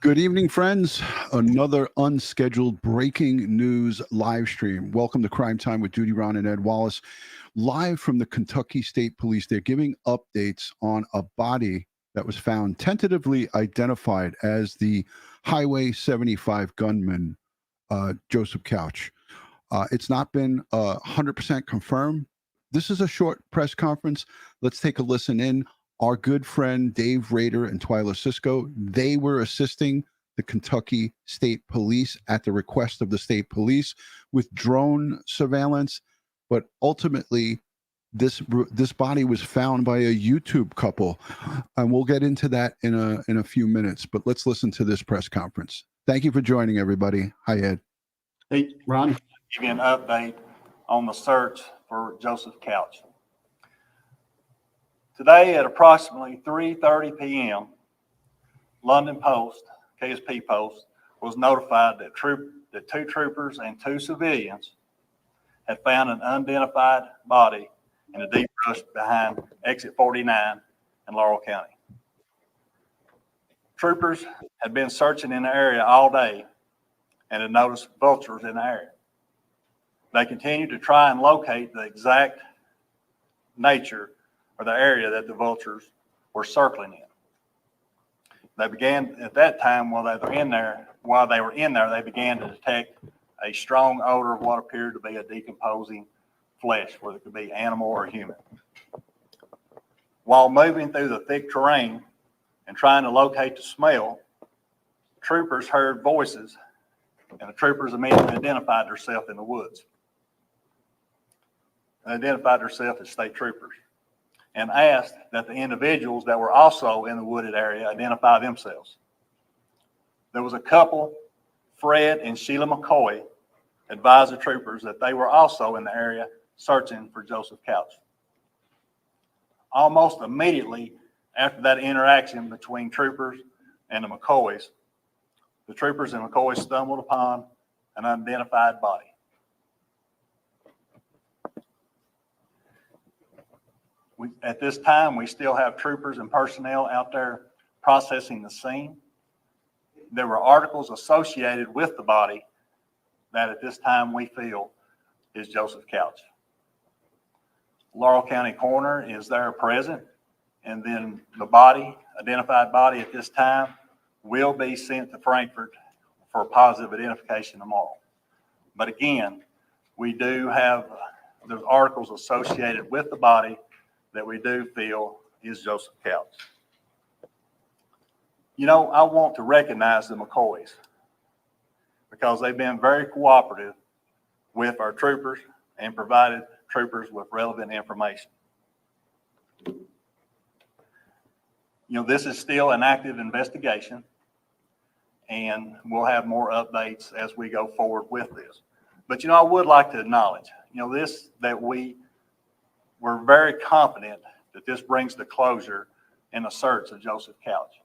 Good evening, friends. Another unscheduled breaking news live stream. Welcome to Crime Time with DutyRon and Ed Wallace, live from the Kentucky State Police. They're giving updates on a body that was found tentatively identified as the Highway 75 gunman, Joseph Couch. It's not been 100% confirmed. This is a short press conference. Let's take a listen in. Our good friend Dave Rader and Twyla Cisco, they were assisting the Kentucky State Police at the request of the state police with drone surveillance. But ultimately, this body was found by a YouTube couple, and we'll get into that in a few minutes. But let's listen to this press conference. Thank you for joining, everybody. Hi, Ed. Hey, Ron. Give you an update on the search for Joseph Couch. Today at approximately 3:30 p.m., London Post, KSP Post, was notified that two troopers and two civilians had found an unidentified body in a deep brush behind exit 49 in Laurel County. Troopers had been searching in the area all day and had noticed vultures in the area. They continued to try and locate the exact nature or the area that the vultures were circling in. They began at that time while they were in there, they began to detect a strong odor of what appeared to be a decomposing flesh, whether it could be animal or human. While moving through the thick terrain and trying to locate the smell, troopers heard voices, and the troopers immediately identified themselves in the woods. They identified themselves as state troopers and asked that the individuals that were also in the wooded area identify themselves. There was a couple, Fred and Sheila McCoy, advised the troopers that they were also in the area searching for Joseph Couch. Almost immediately after that interaction between troopers and the McCoys, the troopers and McCoys stumbled upon an unidentified body. At this time, we still have troopers and personnel out there processing the scene. There were articles associated with the body that at this time we feel is Joseph Couch. Laurel County Coroner is there present, and then the identified body at this time, will be sent to Frankfort for positive identification tomorrow. But again, we do have those articles associated with the body that we do feel is Joseph Couch. You know, I want to recognize the McCoys because they've been very cooperative with our troopers and provided troopers with relevant information. You know, this is still an active investigation, and we'll have more updates as we go forward with this. But, you know, I would like to acknowledge, you know, we're very confident that this brings to closure in the search of Joseph Couch.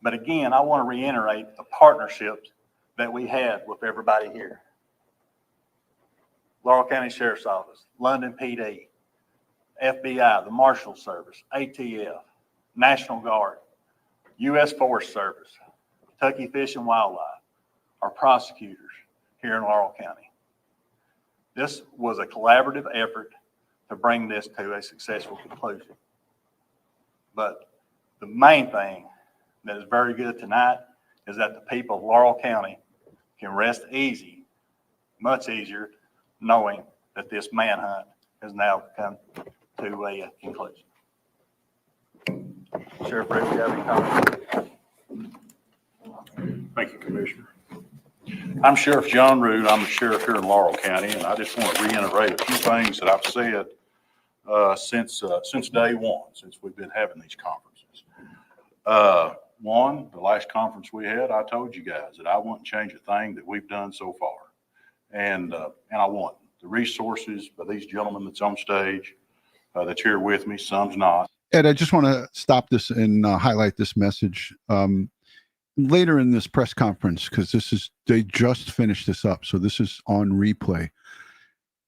But again, I want to reiterate the partnerships that we had with everybody here. Laurel County Sheriff's Office, London PD, FBI, the Marshal Service, ATF, National Guard, U.S. Forest Service, Kentucky Fish and Wildlife, our prosecutors here in Laurel County. This was a collaborative effort to bring this to a successful conclusion. But the main thing that is very good tonight is that the people of Laurel County can rest easy, much easier, knowing that this manhunt has now come to a conclusion. Sheriff Rick, do you have any comments? Thank you, Commissioner. I'm Sheriff John Root. I'm a sheriff here in Laurel County, and I just want to reiterate a few things that I've said since day one, since we've been having these conferences. One, the last conference we had, I told you guys that I wouldn't change a thing that we've done so far, and I want the resources for these gentlemen that's on stage, that's here with me. Some's not. Ed, I just want to stop this and highlight this message. Later in this press conference, because they just finished this up, so this is on replay.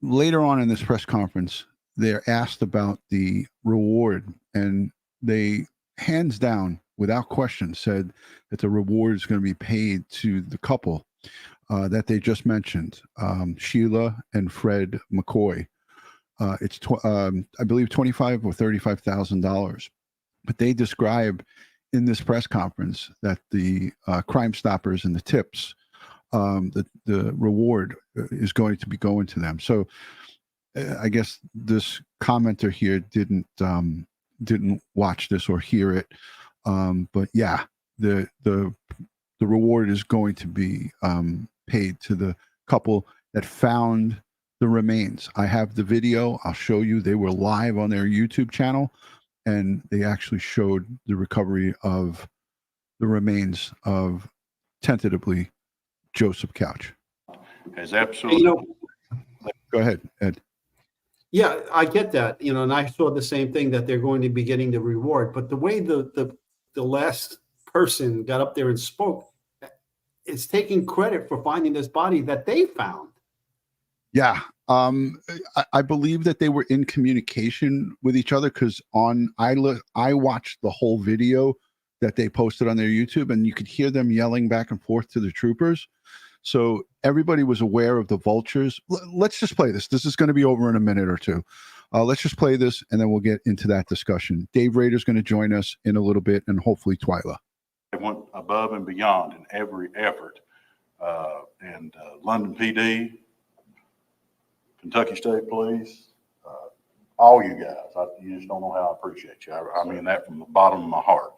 Later on in this press conference, they're asked about the reward, and they hands down without question, said that the reward is going to be paid to the couple that they just mentioned, Sheila and Fred McCoy. It's I believe $25,000 or $35,000. But they describe in this press conference that the Crime Stoppers and the tips, the reward is going to be going to them. So I guess this commenter here didn't watch this or hear it, but yeah, the reward is going to be paid to the couple that found the remains. I have the video. I'll show you. They were live on their YouTube channel, and they actually showed the recovery of the remains of tentatively Joseph Couch. Has absolutely. Go ahead, Ed. Yeah, I get that, and I saw the same thing, that they're going to be getting the reward. But the way the last person got up there and spoke, is taking credit for finding this body that they found. Yeah, I believe that they were in communication with each other, because I watched the whole video that they posted on their YouTube, and you could hear them yelling back and forth to the troopers. So everybody was aware of the vultures. Let's just play this. This is going to be over in a minute or two. Let's just play this, and then we'll get into that discussion. Dave Rader's going to join us in a little bit, and hopefully Twyla. They went above and beyond in every effort. And London PD, Kentucky State Police, all you guys, you just don't know how I appreciate you. I mean that from the bottom of my heart.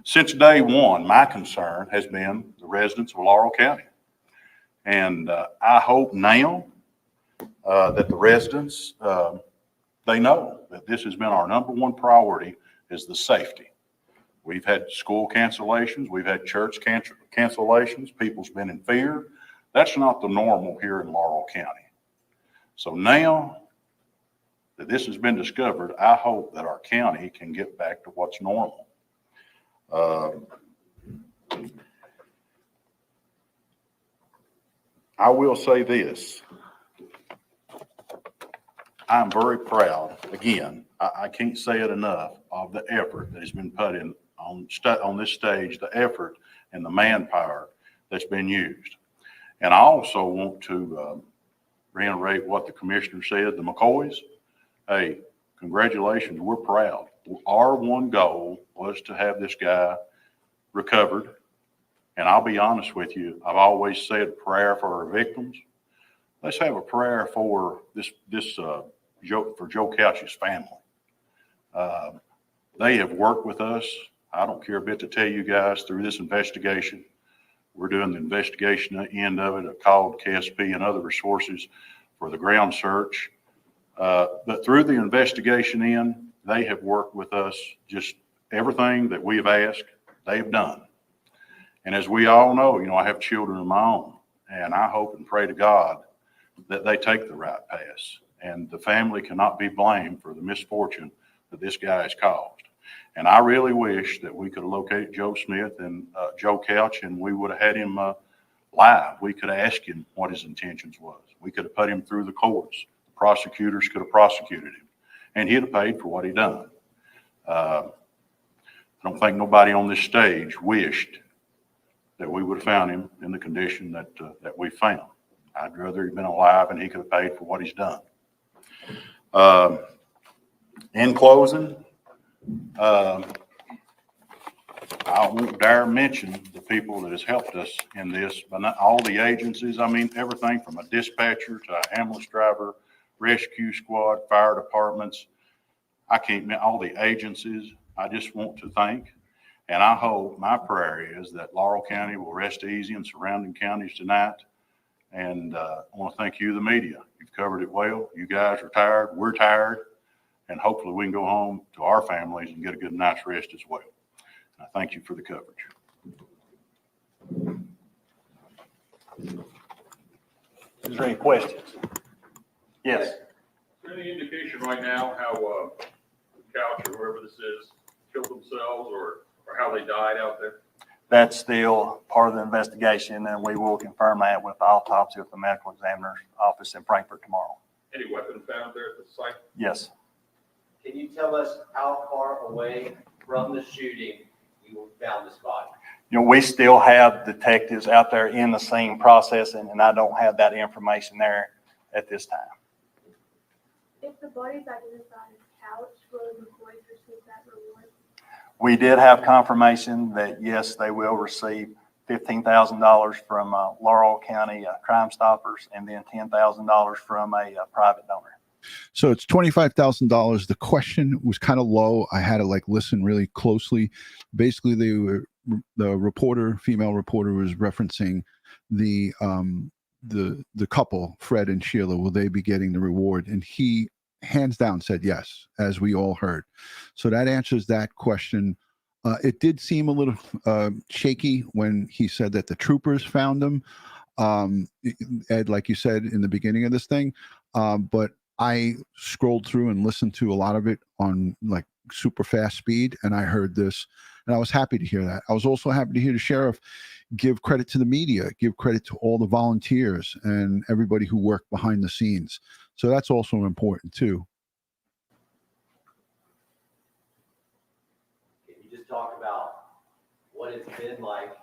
Since day one, my concern has been the residents of Laurel County. And I hope now that the residents, they know that this has been our number one priority, is the safety. We've had school cancellations. We've had church cancellations. People's been in fear. That's not the normal here in Laurel County. So now that this has been discovered, I hope that our county can get back to what's normal. I will say this. I'm very proud, again, I can't say it enough, of the effort that has been put in on this stage, the effort and the manpower that's been used. And I also want to reiterate what the commissioner said, the McCoys. Hey, congratulations, we're proud. Our one goal was to have this guy recovered. And I'll be honest with you, I've always said a prayer for our victims. Let's have a prayer for for Joe Couch's family. They have worked with us. I don't care a bit to tell you guys, through this investigation. We're doing the investigation end of it. I've called KSP and other resources for the ground search. But through the investigation end, they have worked with us. Just everything that we have asked, they've done. And as we all know, I have children of my own, and I hope and pray to God that they take the right path, and the family cannot be blamed for the misfortune that this guy has caused. And I really wish that we could have located Joe Smith and Joe Couch, and we would have had him live. We could have asked him what his intentions was. We could have put him through the courts. The prosecutors could have prosecuted him, and he'd have paid for what he done. I don't think nobody on this stage wished that we would have found him in the condition that we found. I'd rather he'd been alive and he could have paid for what he's done. In closing, I won't dare mention the people that has helped us in this, but not all the agencies. I mean, everything from a dispatcher to an ambulance driver, rescue squad, fire departments. I can't, all the agencies, I just want to thank. And I hope, my prayer is that Laurel County will rest easy and surrounding counties tonight. And I want to thank you, the media. You've covered it well. You guys are tired. We're tired. And hopefully we can go home to our families and get a good night's rest as well. And I thank you for the coverage. Is there any questions? Yes. Is there any indication right now how Couch or whoever this is killed themselves or how they died out there? That's still part of the investigation, and we will confirm that with the autopsy with the medical examiner's office in Frankfurt tomorrow. Any weapon found there at the site? Yes. Can you tell us how far away from the shooting you found this body? You know, we still have detectives out there in the scene processing, and I don't have that information there at this time. If the body's identified as Couch, will McCoy receive that reward? We did have confirmation that, yes, they will receive $15,000 from Laurel County Crime Stoppers and then $10,000 from a private donor. So it's $25,000. The question was kind of low. I had to like listen really closely. Basically, the reporter, female reporter, was referencing the couple, Fred and Sheila. Will they be getting the reward? And he hands down said yes, as we all heard. So that answers that question. It did seem a little shaky when he said that the troopers found them, Ed, like you said in the beginning of this thing. But I scrolled through and listened to a lot of it on like super fast speed, and I heard this, and I was happy to hear that. I was also happy to hear the sheriff give credit to the media, give credit to all the volunteers and everybody who worked behind the scenes. So that's also important too. Can you just talk about what it's been like,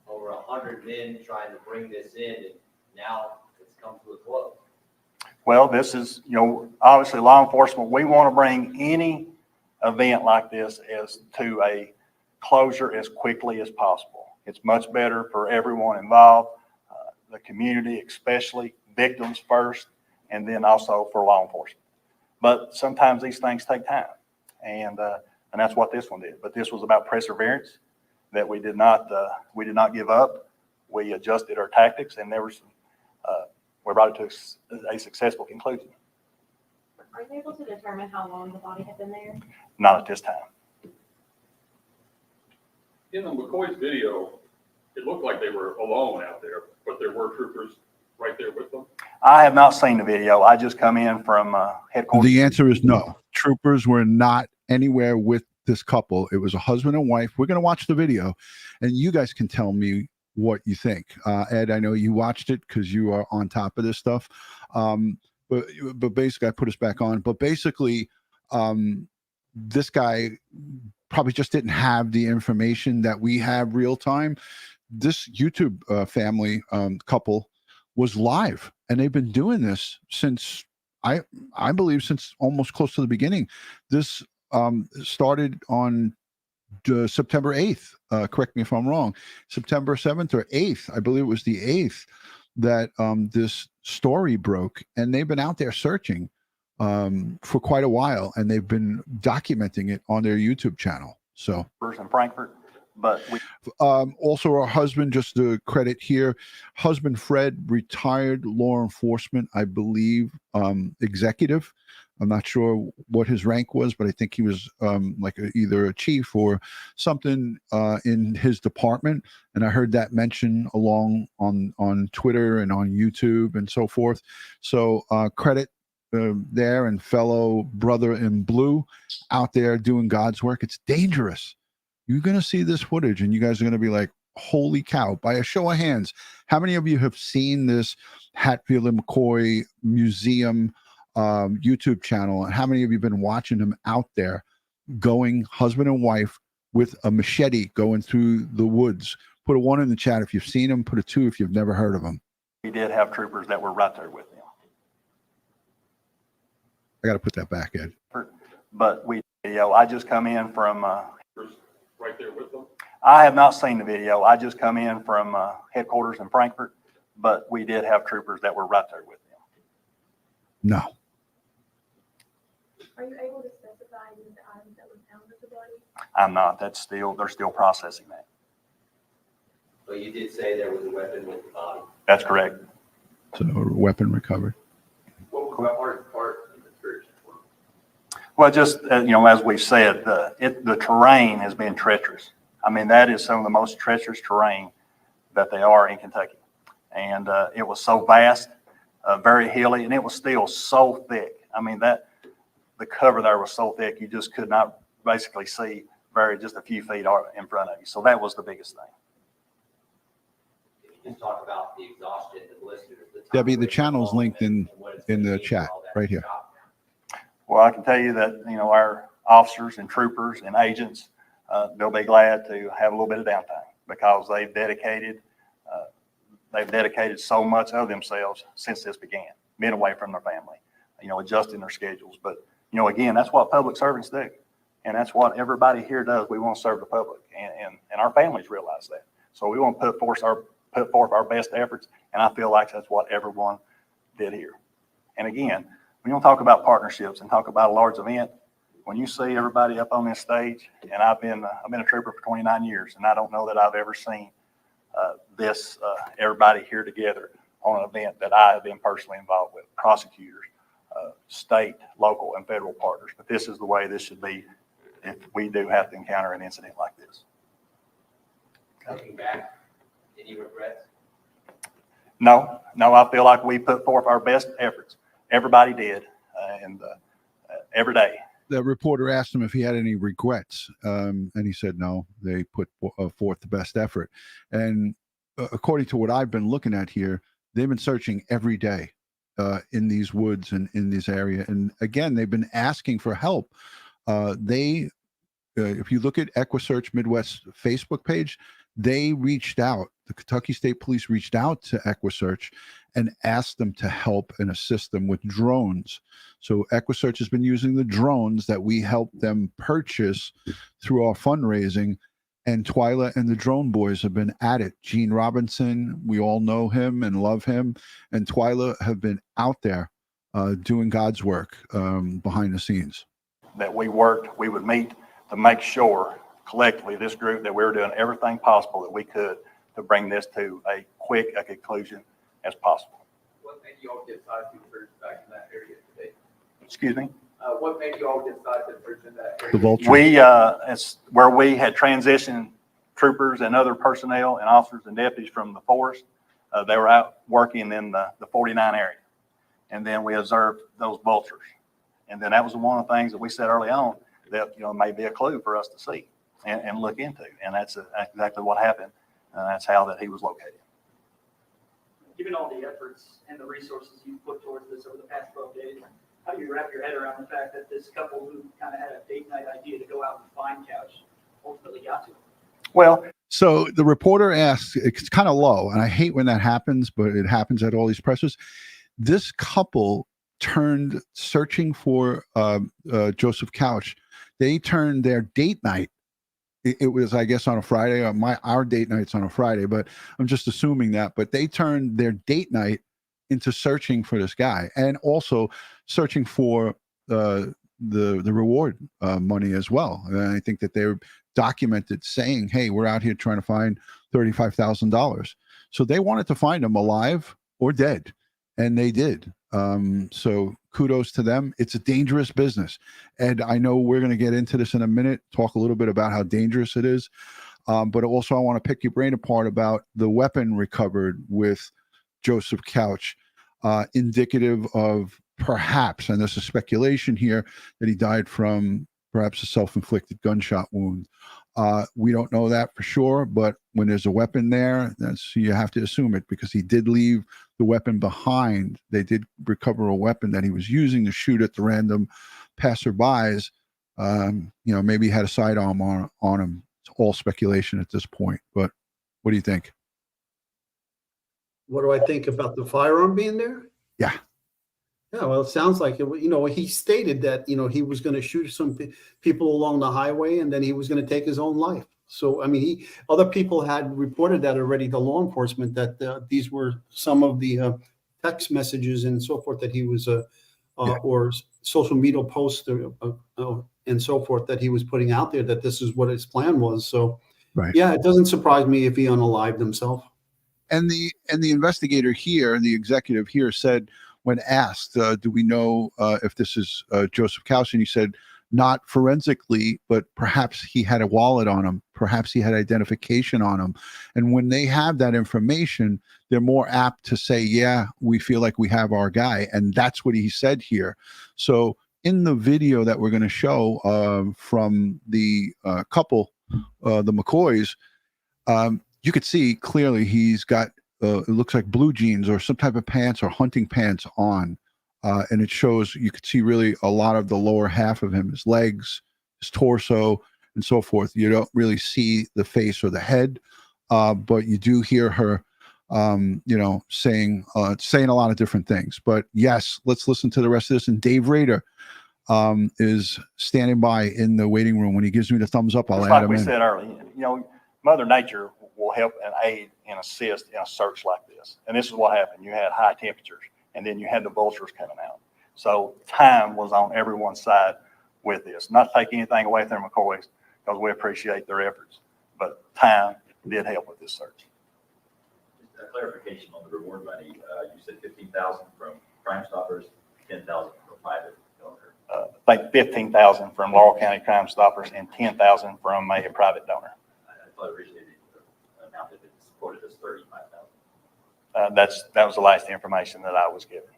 over 100 men trying to bring this in, and now it's come to a close? Well, this is, you know, obviously law enforcement, we want to bring any event like this as to a closure as quickly as possible. It's much better for everyone involved, the community, especially victims first, and then also for law enforcement. But sometimes these things take time, and that's what this one did. But this was about perseverance, that we did not give up. We adjusted our tactics, and there was we brought it to a successful conclusion. Are you able to determine how long the body had been there? Not at this time. In the McCoy's video, it looked like they were alone out there, but there were troopers right there with them. I have not seen the video. I just come in from headquarters. The answer is no. Troopers were not anywhere with this couple. It was a husband and wife. We're going to watch the video, and you guys can tell me what you think. Ed, I know you watched it because you are on top of this stuff. But basically, I put us back on. But basically, this guy probably just didn't have the information that we have real time. This YouTube family couple was live, and they've been doing this since I believe since almost close to the beginning. This started on September 8th. Correct me if I'm wrong. September 7th or 8th, I believe it was the 8th, that this story broke, and they've been out there searching for quite a while, and they've been documenting it on their YouTube channel. So in Frankfurt, but we also our husband, just to credit here, husband Fred, retired law enforcement, I believe, executive. I'm not sure what his rank was, but I think he was like either a chief or something in his department. And I heard that mentioned along on Twitter and on YouTube and so forth. So credit there, and fellow brother in blue out there doing God's work. It's dangerous. You're going to see this footage and you guys are going to be like, holy cow. By a show of hands, how many of you have seen this Hatfield and McCoy Museum YouTube channel, and how many of you have been watching them out there going husband and wife with a machete going through the woods? Put a 1 in the chat if you've seen them, put a 2 if you've never heard of them. We did have troopers that were right there with them. I got to put that back, Ed. But I just come in from Right there with them. I have not seen the video. I just come in from headquarters in Frankfurt, but we did have troopers that were right there with them. No. Are you able to specify any of the items that were found with the body? I'm not. They're still processing that. But you did say there was a weapon with the body. That's correct. So weapon recovered. What was that part of the search? Well, just as we said, the terrain has been treacherous. I mean, that is some of the most treacherous terrain that they are in Kentucky, and it was so vast, very hilly, and it was still so thick. I mean, the cover there was so thick you just could not basically see just a few feet in front of you. So that was the biggest thing. Can you just talk about the exhaustion, the blisters, Debbie, the channel's linked in the chat right here. Well, I can tell you that, our officers and troopers and agents they'll be glad to have a little bit of downtime because they've dedicated so much of themselves since this began, being away from their family, adjusting their schedules. But, again, that's what public servants do. And that's what everybody here does. We want to serve the public, and our families realize that. So we want to put forth our best efforts, and I feel like that's what everyone did here. And again, when you talk about partnerships and talk about a large event, when you see everybody up on this stage, and I've been a trooper for 29 years, and I don't know that I've ever seen everybody here together on an event that I have been personally involved with, prosecutors, state, local, and federal partners. But this is the way this should be if we do have to encounter an incident like this. Looking back, any regrets? No, I feel like we put forth our best efforts. Everybody did, and every day. The reporter asked him if he had any regrets, and he said no. They put forth the best effort. And according to what I've been looking at here, they've been searching every day in these woods and in this area. And again, they've been asking for help. If you look at EquiSearch Midwest Facebook page, they reached out. The Kentucky State Police reached out to EquiSearch and asked them to help and assist them with drones. So EquiSearch has been using the drones that we helped them purchase through our fundraising, and Twyla and the drone boys have been at it. Gene Robinson, we all know him and love him, and Twyla have been out there doing God's work behind the scenes. That we would meet to make sure collectively, this group, that we were doing everything possible that we could to bring this to a quick conclusion as possible. What made you all decide to search back in that area today? Excuse me? What made you all decide to search in that area? The vulture. It's where we had transitioned troopers and other personnel and officers and deputies from the force. They were out working in the 49 area. And then we observed those vultures. And then that was one of the things that we said early on that, may be a clue for us to see and look into. And that's exactly what happened. And that's how that he was located. Given all the efforts and the resources you've put towards this over the past 12 days, how do you wrap your head around the fact that this couple who kind of had a date night idea to go out and find Couch ultimately got to him? Well, so the reporter asks, it's kind of low, and I hate when that happens, but it happens at all these presses. This couple turned searching for Joseph Couch. They turned their date night. It was, I guess, on a Friday. Our date night's on a Friday, but I'm just assuming that. But they turned their date night into searching for this guy, and also searching for the reward money as well. And I think that they were documented saying, "Hey, we're out here trying to find $35,000." So they wanted to find him alive or dead, and they did. So kudos to them. It's a dangerous business. And I know we're going to get into this in a minute, talk a little bit about how dangerous it is. But also I want to pick your brain apart about the weapon recovered with Joseph Couch, indicative of perhaps, and there's a speculation here, that he died from perhaps a self-inflicted gunshot wound. We don't know that for sure, but when there's a weapon there, you have to assume it, because he did leave the weapon behind. They did recover a weapon that he was using to shoot at the random passerbys. Maybe he had a sidearm on him. It's all speculation at this point, but what do you think? What do I think about the firearm being there? Yeah. Yeah, well, it sounds like it. He stated that he was going to shoot some people along the highway, and then he was going to take his own life. So, I mean, other people had reported that already to law enforcement, that these were some of the text messages and so forth that he was, or social media posts and so forth that he was putting out there, that this is what his plan was. So, right. Yeah, it doesn't surprise me if he unalived himself. And the investigator here, the executive here, said, when asked, do we know if this is Joseph Couch? And he said, not forensically, but perhaps he had a wallet on him. Perhaps he had identification on him. And when they have that information, they're more apt to say, yeah, we feel like we have our guy. And that's what he said here. So in the video that we're going to show from the couple, the McCoys, you could see clearly he's got, it looks like blue jeans or some type of pants or hunting pants on. And it shows, you could see really a lot of the lower half of him, his legs, his torso, and so forth. You don't really see the face or the head, but you do hear her, saying a lot of different things. But yes, let's listen to the rest of this. And Dave Rader is standing by in the waiting room. When he gives me the thumbs up, I'll Just add like him we in. said earlier, Mother Nature will help and aid and assist in a search like this. And this is what happened. You had high temperatures, and then you had the vultures coming out. So time was on everyone's side with this. Not to take anything away from the McCoys, because we appreciate their efforts, but time did help with this search. Just a clarification on the reward money. You said 15,000 from Crime Stoppers, 10,000 from private donor. I think 15,000 from Laurel County Crime Stoppers and 10,000 from a private donor. I thought originally the amount that it's quoted as 35,000. That was the last information that I was given.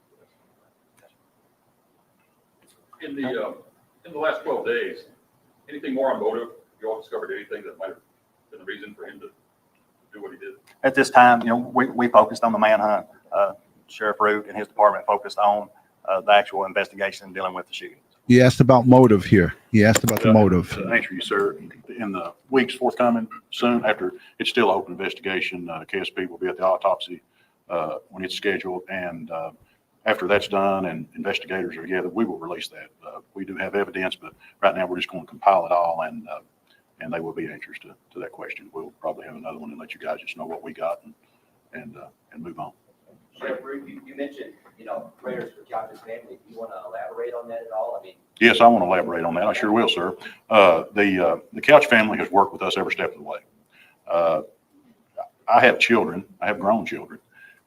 In the last 12 days, anything more on motive? You all discovered anything that might have been the reason for him to do what he did? At this time, we focused on the manhunt. Sheriff Root and his department focused on the actual investigation and dealing with the shooting. He asked about motive here. He asked about the motive. To answer you, sir, in the weeks forthcoming soon, after it's still an open investigation, KSP will be at the autopsy when it's scheduled. And after that's done and investigators are together, we will release that. We do have evidence, but right now we're just going to compile it all, and they will be answers to that question. We'll probably have another one and let you guys just know what we got and move on. Sheriff Root, you mentioned, prayers for Couch's family. Do you want to elaborate on that at all? I mean, Yes, I want to elaborate on that. I sure will, sir. The Couch family has worked with us every step of the way. I have children. I have grown children.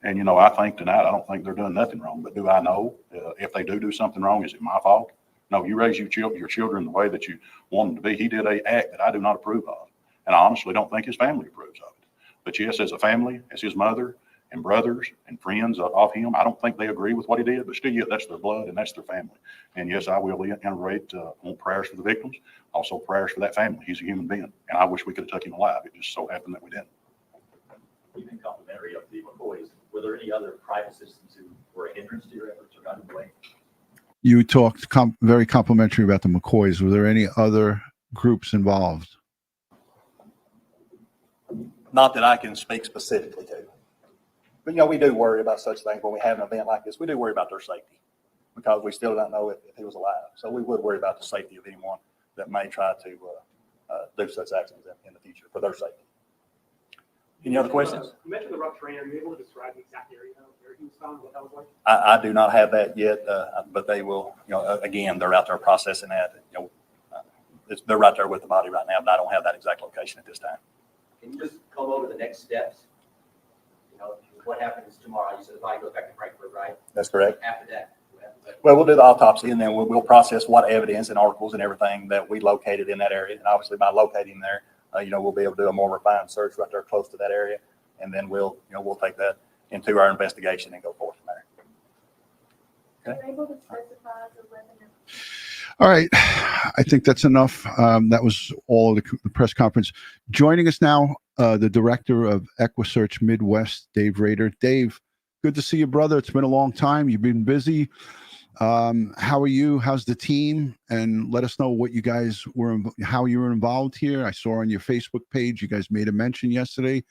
And, I think tonight, I don't think they're doing nothing wrong. But do I know if they do something wrong, is it my fault? No, you raise your children the way that you want them to be. He did an act that I do not approve of. And I honestly don't think his family approves of it. But yes, as a family, as his mother and brothers and friends of him, I don't think they agree with what he did. But still, yeah, that's their blood and that's their family. And yes, I will iterate on prayers for the victims, also prayers for that family. He's a human being. And I wish we could have took him alive. It just so happened that we didn't. You've been complimentary of the McCoys. Were there any other private citizens who were a hindrance to your efforts or got in the way? You talked very complimentary about the McCoys. Were there any other groups involved? Not that I can speak specifically to. But, we do worry about such things when we have an event like this. We do worry about their safety because we still don't know if he was alive. So we would worry about the safety of anyone that may try to do such actions in the future for their safety. Any other questions? You mentioned the rough terrain. Are you able to describe the exact area where he was found, what that was like? I do not have that yet, but they will, again, they're out there processing that. They're right there with the body right now, but I don't have that exact location at this time. can you just come over the next steps? What happens tomorrow? You said the body goes back to Frankfurt, right? That's correct. After that, well, we'll do the autopsy and then we'll process what evidence and articles and everything that we located in that area. And obviously by locating there, we'll be able to do a more refined search right there close to that area. And then we'll take that into our investigation and go forward from there. Are you able to specify the weapon? All right. I think that's enough. That was all of the press conference. Joining us now, the director of EquiSearch Midwest, Dave Rader. Dave, good to see you, brother. It's been a long time. You've been busy. How are you? How's the team? And let us know what you guys how you were involved here. I saw on your Facebook page, you guys made a mention yesterday.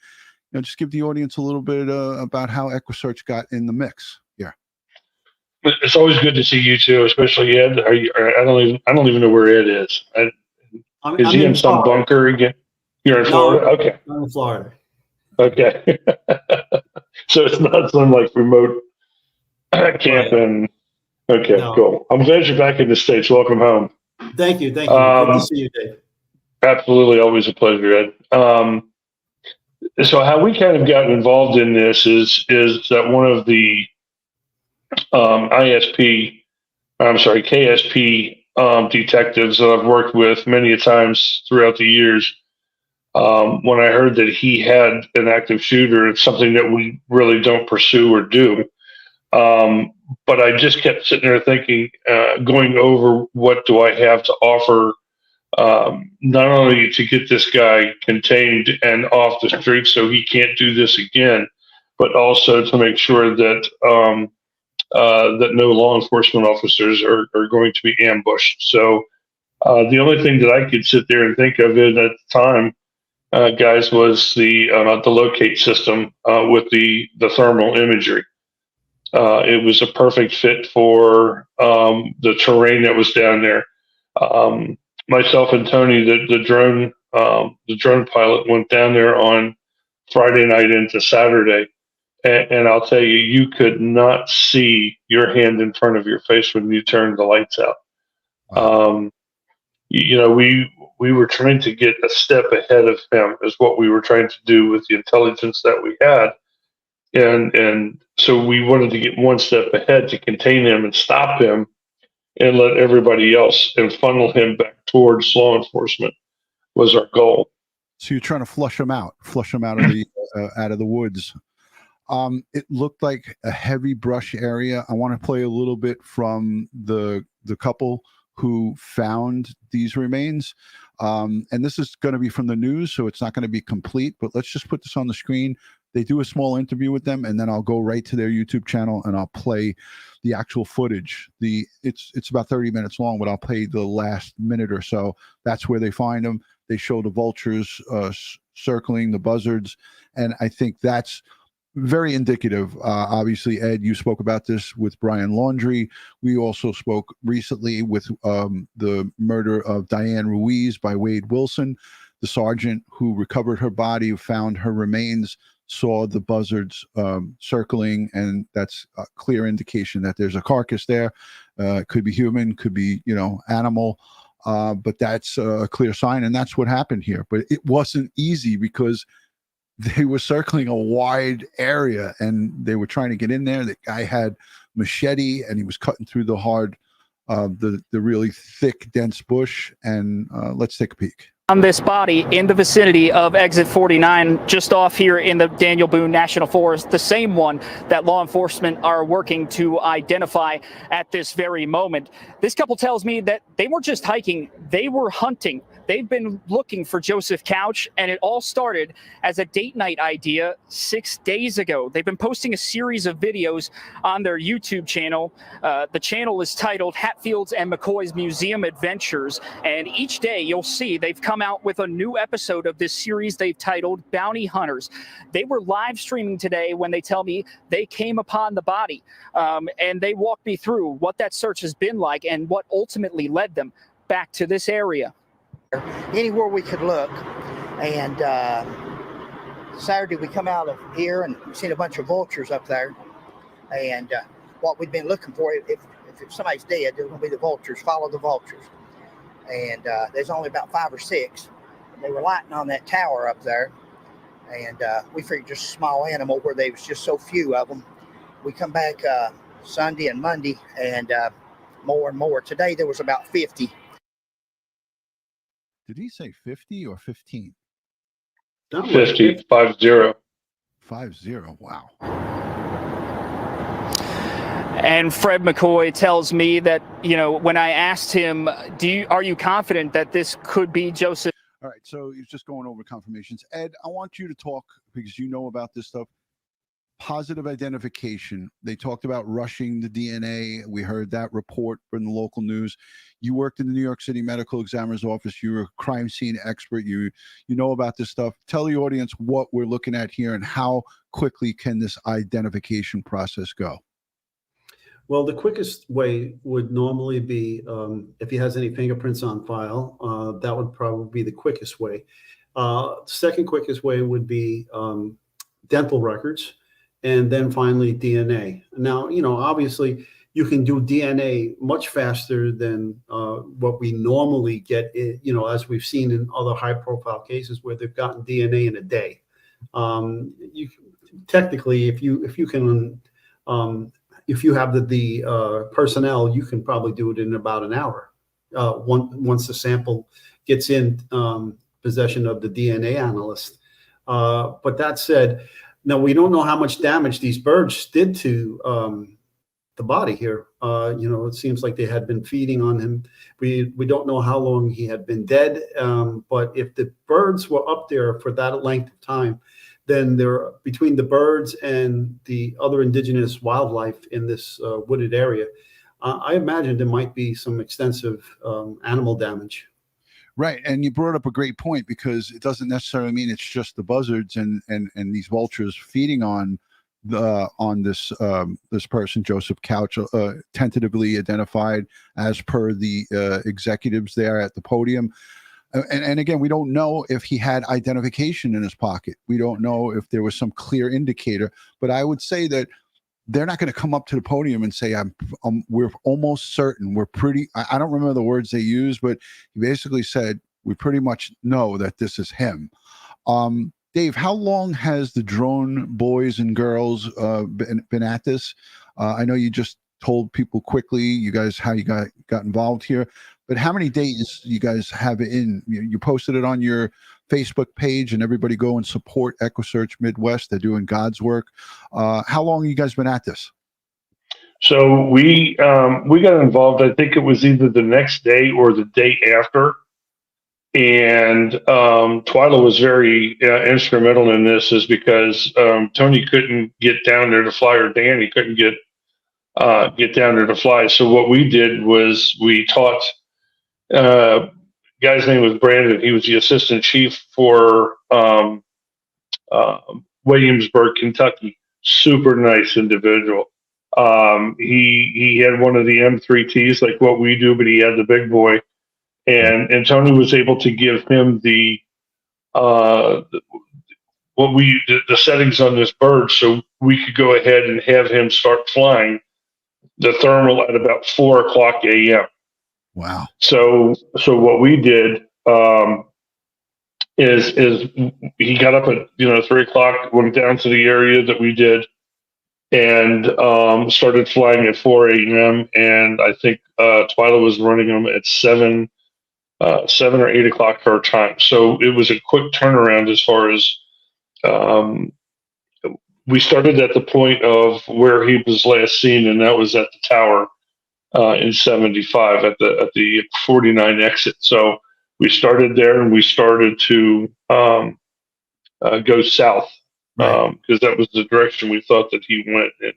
Just give the audience a little bit about how EquiSearch got in the mix. Yeah. It's always good to see you too, especially Ed. I don't even know where Ed is. Is he in some bunker again? You're in Florida? Okay. I'm in Florida. Okay. So it's not some like remote camping. Okay, No. cool. I'm glad you're back in the States. Welcome home. Thank you. Good to see you, Dave. Absolutely. Always a pleasure, Ed. So how we kind of got involved in this is that one of the KSP detectives that I've worked with many a times throughout the years, when I heard that he had an active shooter, it's something that we really don't pursue or do. But I just kept sitting there thinking, going over what do I have to offer, not only to get this guy contained and off the street so he can't do this again, but also to make sure that that no law enforcement officers are going to be ambushed. So The only thing that I could sit there and think of it at the time, guys, was the locate system with the thermal imagery. It was a perfect fit for the terrain that was down there. Myself and Tony, the drone pilot, went down there on Friday night into Saturday, and I'll tell you, you could not see your hand in front of your face when you turned the lights out. Wow. We were trying to get a step ahead of him, is what we were trying to do with the intelligence that we had. And so we wanted to get one step ahead to contain him and stop him and let everybody else and funnel him back towards law enforcement was our goal. So you're trying to flush them out of the woods. It looked like a heavy brush area. I want to play a little bit from the couple who found these remains. And this is going to be from the news, so it's not going to be complete, but let's just put this on the screen. They do a small interview with them, and then I'll go right to their YouTube channel and I'll play the actual footage. It's about 30 minutes long, but I'll play the last minute or so. That's where they find them. They show the vultures circling the buzzards, and I think that's very indicative. Obviously, Ed, you spoke about this with Brian Laundrie. We also spoke recently with the murder of Diane Ruiz by Wade Wilson. The sergeant who recovered her body, found her remains, saw the buzzards circling, and that's a clear indication that there's a carcass there. It could be human, could be, animal, but that's a clear sign, and that's what happened here. But it wasn't easy because they were circling a wide area, and they were trying to get in there. The guy had machete, and he was cutting through the hard, the really thick, dense bush. And let's take a peek. On this body in the vicinity of exit 49, just off here in the Daniel Boone National Forest, the same one that law enforcement are working to identify at this very moment. This couple tells me that they weren't just hiking, they were hunting. They've been looking for Joseph Couch, and it all started as a date night idea 6 days ago. They've been posting a series of videos on their YouTube channel. The channel is titled Hatfield's and McCoy's Museum Adventures, and each day you'll see they've come out with a new episode of this series they've titled Bounty Hunters. They were live streaming today when they tell me they came upon the body, and they walked me through what that search has been like and what ultimately led them back to this area. Anywhere we could look, and Saturday we come out of here and we've seen a bunch of vultures up there, and what we've been looking for, if somebody's dead, there's going to be the vultures. Follow the vultures, and there's only about 5 or 6. They were lighting on that tower up there, and we figured just a small animal where there was just so few of them. We come back Sunday and Monday, and more and more. Today there was about 50. Did he say 50 or 15? 50, 50. 50. Wow. And Fred McCoy tells me that, when I asked him, are you confident that this could be Joseph? All right. So he's just going over confirmations. Ed, I want you to talk, because you know about this stuff. Positive identification. They talked about rushing the DNA. We heard that report from the local news. You worked in the New York City Medical Examiner's Office. You're a crime scene expert. You know about this stuff. Tell the audience what we're looking at here and how quickly can this identification process go? Well, the quickest way would normally be if he has any fingerprints on file. That would probably be the quickest way. Second quickest way would be dental records. And then finally, DNA. Now, obviously, you can do DNA much faster than what we normally get, as we've seen in other high-profile cases where they've gotten DNA in a day. Technically, if you have the personnel, you can probably do it in about an hour once the sample gets in possession of the DNA analyst. But that said, now, we don't know how much damage these birds did to the body here. It seems like they had been feeding on him. We don't know how long he had been dead, but if the birds were up there for that length of time, then between the birds and the other indigenous wildlife in this wooded area, I imagine there might be some extensive animal damage. Right, and you brought up a great point, because it doesn't necessarily mean it's just the buzzards and these vultures feeding on this this person, Joseph Couch, tentatively identified as per the executives there at the podium. And again, we don't know if he had identification in his pocket. We don't know if there was some clear indicator. But I would say that they're not going to come up to the podium and say, we're almost certain, we're pretty, I don't remember the words they used, but he basically said, we pretty much know that this is him. Dave, how long has the drone boys and girls been at this? I know you just told people quickly, you guys, how you got involved here, but how many days you guys have it in? You posted it on your Facebook page, and everybody go and support EquiSearch Midwest. They're doing God's work. How long have you guys been at this? So we got involved. I think it was either the next day or the day after. And Twyla was very instrumental in this, is because Tony couldn't get down there to fly, or Dan, he couldn't get down there to fly. So what we did was we taught. Guy's name was Brandon. He was the assistant chief for Williamsburg, Kentucky. Super nice individual. He had one of the M3Ts like what we do, but he had the big boy. And Tony was able to give him the settings on this bird, so we could go ahead and have him start flying the thermal at about 4:00 a.m. Wow. So what we did is he got up at 3:00, went down to the area that we did, and started flying at 4 a.m. And I think Twyla was running them at 7 or 8 o'clock her time. So it was a quick turnaround as far as we started at the point of where he was last seen, and that was at the tower in 75 at the 49 exit. So we started there, and we started to go south, because that was the direction we thought that he went in.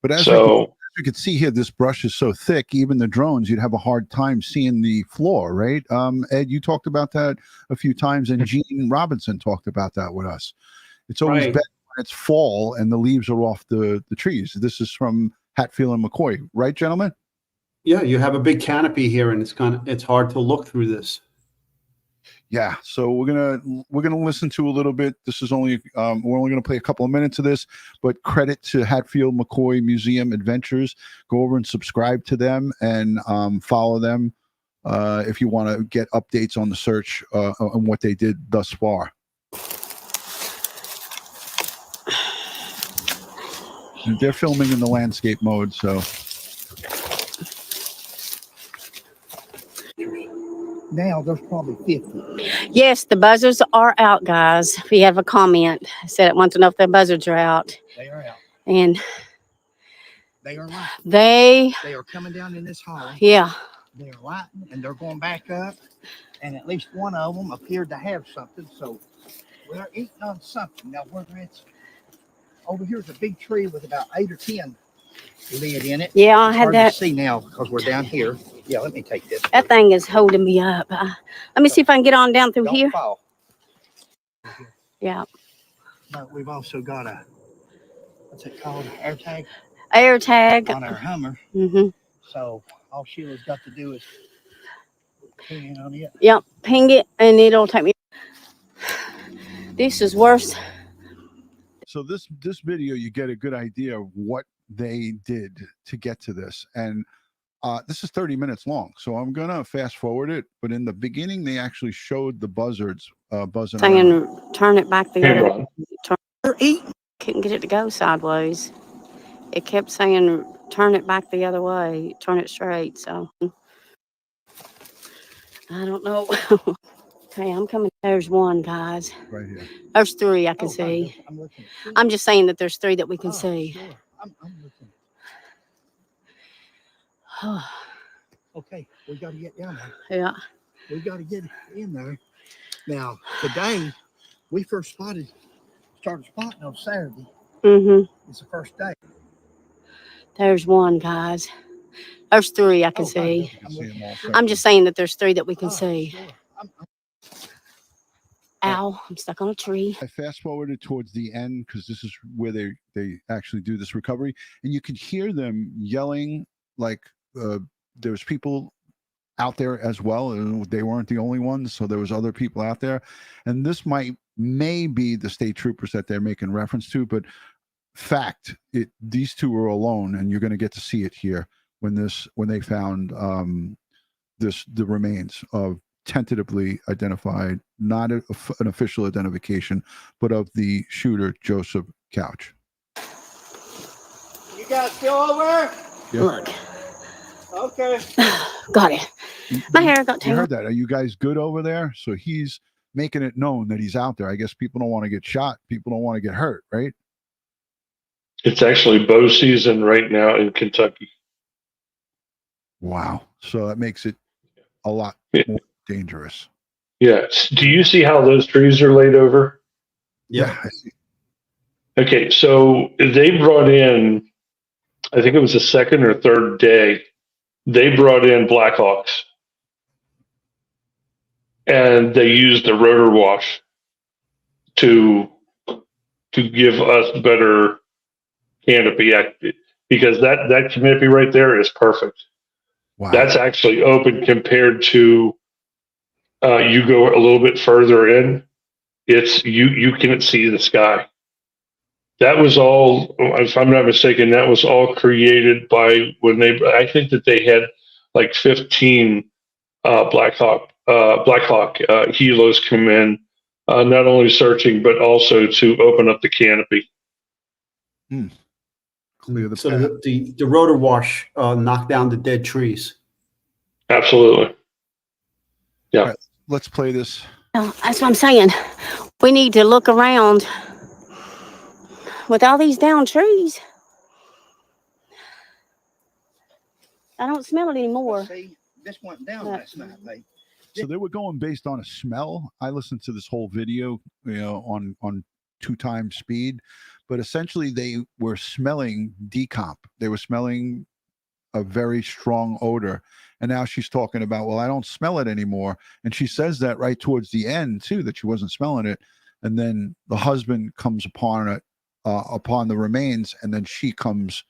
But as you can see here, this brush is so thick, even the drones, you'd have a hard time seeing the floor, right? Ed, you talked about that a few times, and Gene Robinson talked about that with us. It's always better when it's fall and the leaves are off the trees. This is from Hatfield and McCoy, right, gentlemen? Yeah, you have a big canopy here, and it's hard to look through this. Yeah, so we're gonna listen to a little bit. This is only we're only gonna play a couple of minutes of this, but credit to Hatfield McCoy Museum Adventures. Go over and subscribe to them, and follow them if you want to get updates on the search on what they did thus far. And they're filming in the landscape mode, so. Now there's probably 50. Yes, the buzzards are out, guys. If you have a comment, said it wants to know if the buzzards are out. They are out. And they are lighting. They are coming down in this hall. Yeah. They're lighting, and they're going back up. And at least one of them appeared to have something. So we're eating on something. Now whether it's over here's a big tree with about 8 or 10 lid in it. Yeah, I had that. To see now because we're down here. Yeah, let me take this. That thing is holding me up. Let me see if I can get on down through Don't here. fall. Yeah. But we've also got a, what's it called? Air tag. Air tag. On our Hummer. Mm-hmm. So all Sheila's got to do is ping in on it. Yep, ping it, and it'll take me. This is worse. So this video, you get a good idea of what they did to get to this. And this is 30 minutes long, so I'm gonna fast forward it. But in the beginning, they actually showed the buzzards buzzing around. Turn it back the other way. Couldn't get it to go sideways. It kept saying, turn it back the other way, turn it straight. So I don't know. Okay, I'm coming. There's one, guys. Right here. There's 3 I can see. I'm just saying that there's 3 that we can see. Sure. I'm looking. Okay, we got to get down there. Yeah. We got to get in there. Now, today, we first started spotting on Saturday. Mm-hmm. It's the first day. There's one, guys. There's 3 I can Oh, see. You can see them all I'm just saying that there's 3 that we can Oh, see. sure. Ow, I'm stuck on a tree. I fast forwarded towards the end because this is where they actually do this recovery, and you can hear them yelling like there's people out there as well, and they weren't the only ones, so there was other people out there, and this may be the state troopers that they're making reference to, but these 2 were alone, and you're going to get to see it here when they found the remains of tentatively identified, not an official identification, but of the shooter, Joseph Couch. You guys still over? Yeah. Look, Okay. got it. My hair got You heard tangled. that? Are you guys good over there? So he's making it known that he's out there. I guess people don't want to get shot. People don't want to get hurt, right? It's actually bow season right now in Kentucky. Wow. So that makes it a lot Yeah. more dangerous. Yes. Do you see how those trees are laid over? Yeah. I see. Okay, so they brought in, I think it was the 2nd or 3rd day, they brought in Blackhawks. And they used the rotor wash to give us better canopy, because that canopy right there is perfect. Wow. That's actually open compared to you go a little bit further in. It's you can't see the sky. That was all, if I'm not mistaken, that was all created by I think that they had like 15 Blackhawk helos come in, not only searching but also to open up the canopy. Clear the So path. the rotor wash knocked down the dead trees. Absolutely. Yeah. All right, let's play this. No, that's what I'm saying. We need to look around with all these down trees. I don't smell it anymore. See, this went down last night, mate. So they were going based on a smell. I listened to this whole video, on 2 times speed, but essentially they were smelling decomp. They were smelling a very strong odor. And now she's talking about, well, I don't smell it anymore. And she says that right towards the end too, that she wasn't smelling it. And then the husband comes upon it, upon the remains, and then she comes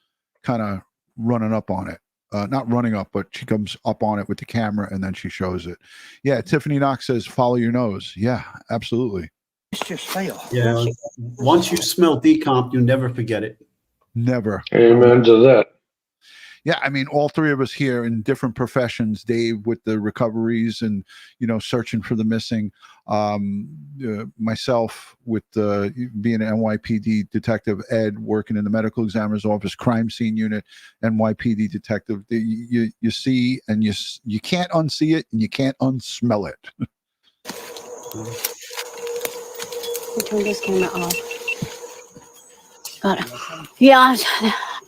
kind of running up on it. Not running up, but she comes up on it with the camera, and then she shows it. Yeah, Tiffany Knox says, follow your nose. Yeah, absolutely. It's just fail. Yeah. Once you smell decomp, you never forget it. Never. Amen to that. Yeah, I mean, all 3 of us here in different professions, Dave with the recoveries and, searching for the missing, myself with being an NYPD detective, Ed working in the medical examiner's office, crime scene unit, NYPD detective. You see, and you can't unsee it and you can't unsmell it. Turn this camera off. Got it. Yeah, I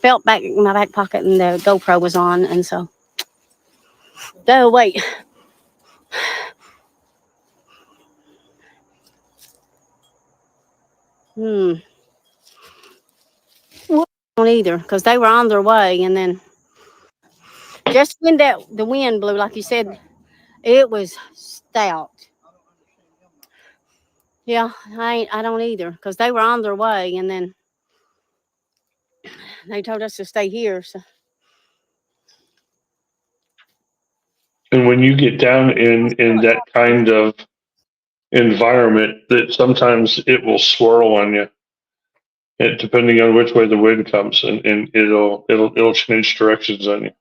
felt back in my back pocket and the GoPro was on, and so. Oh, wait. Well, I don't either, because they were on their way, and then just when the wind blew, like you said, it was stout. Yeah, I don't either, because they were on their way, and then they told us to stay here. So And when you get down in that kind of environment, that sometimes it will swirl on you, depending on which way the wind comes, and it'll change directions on you.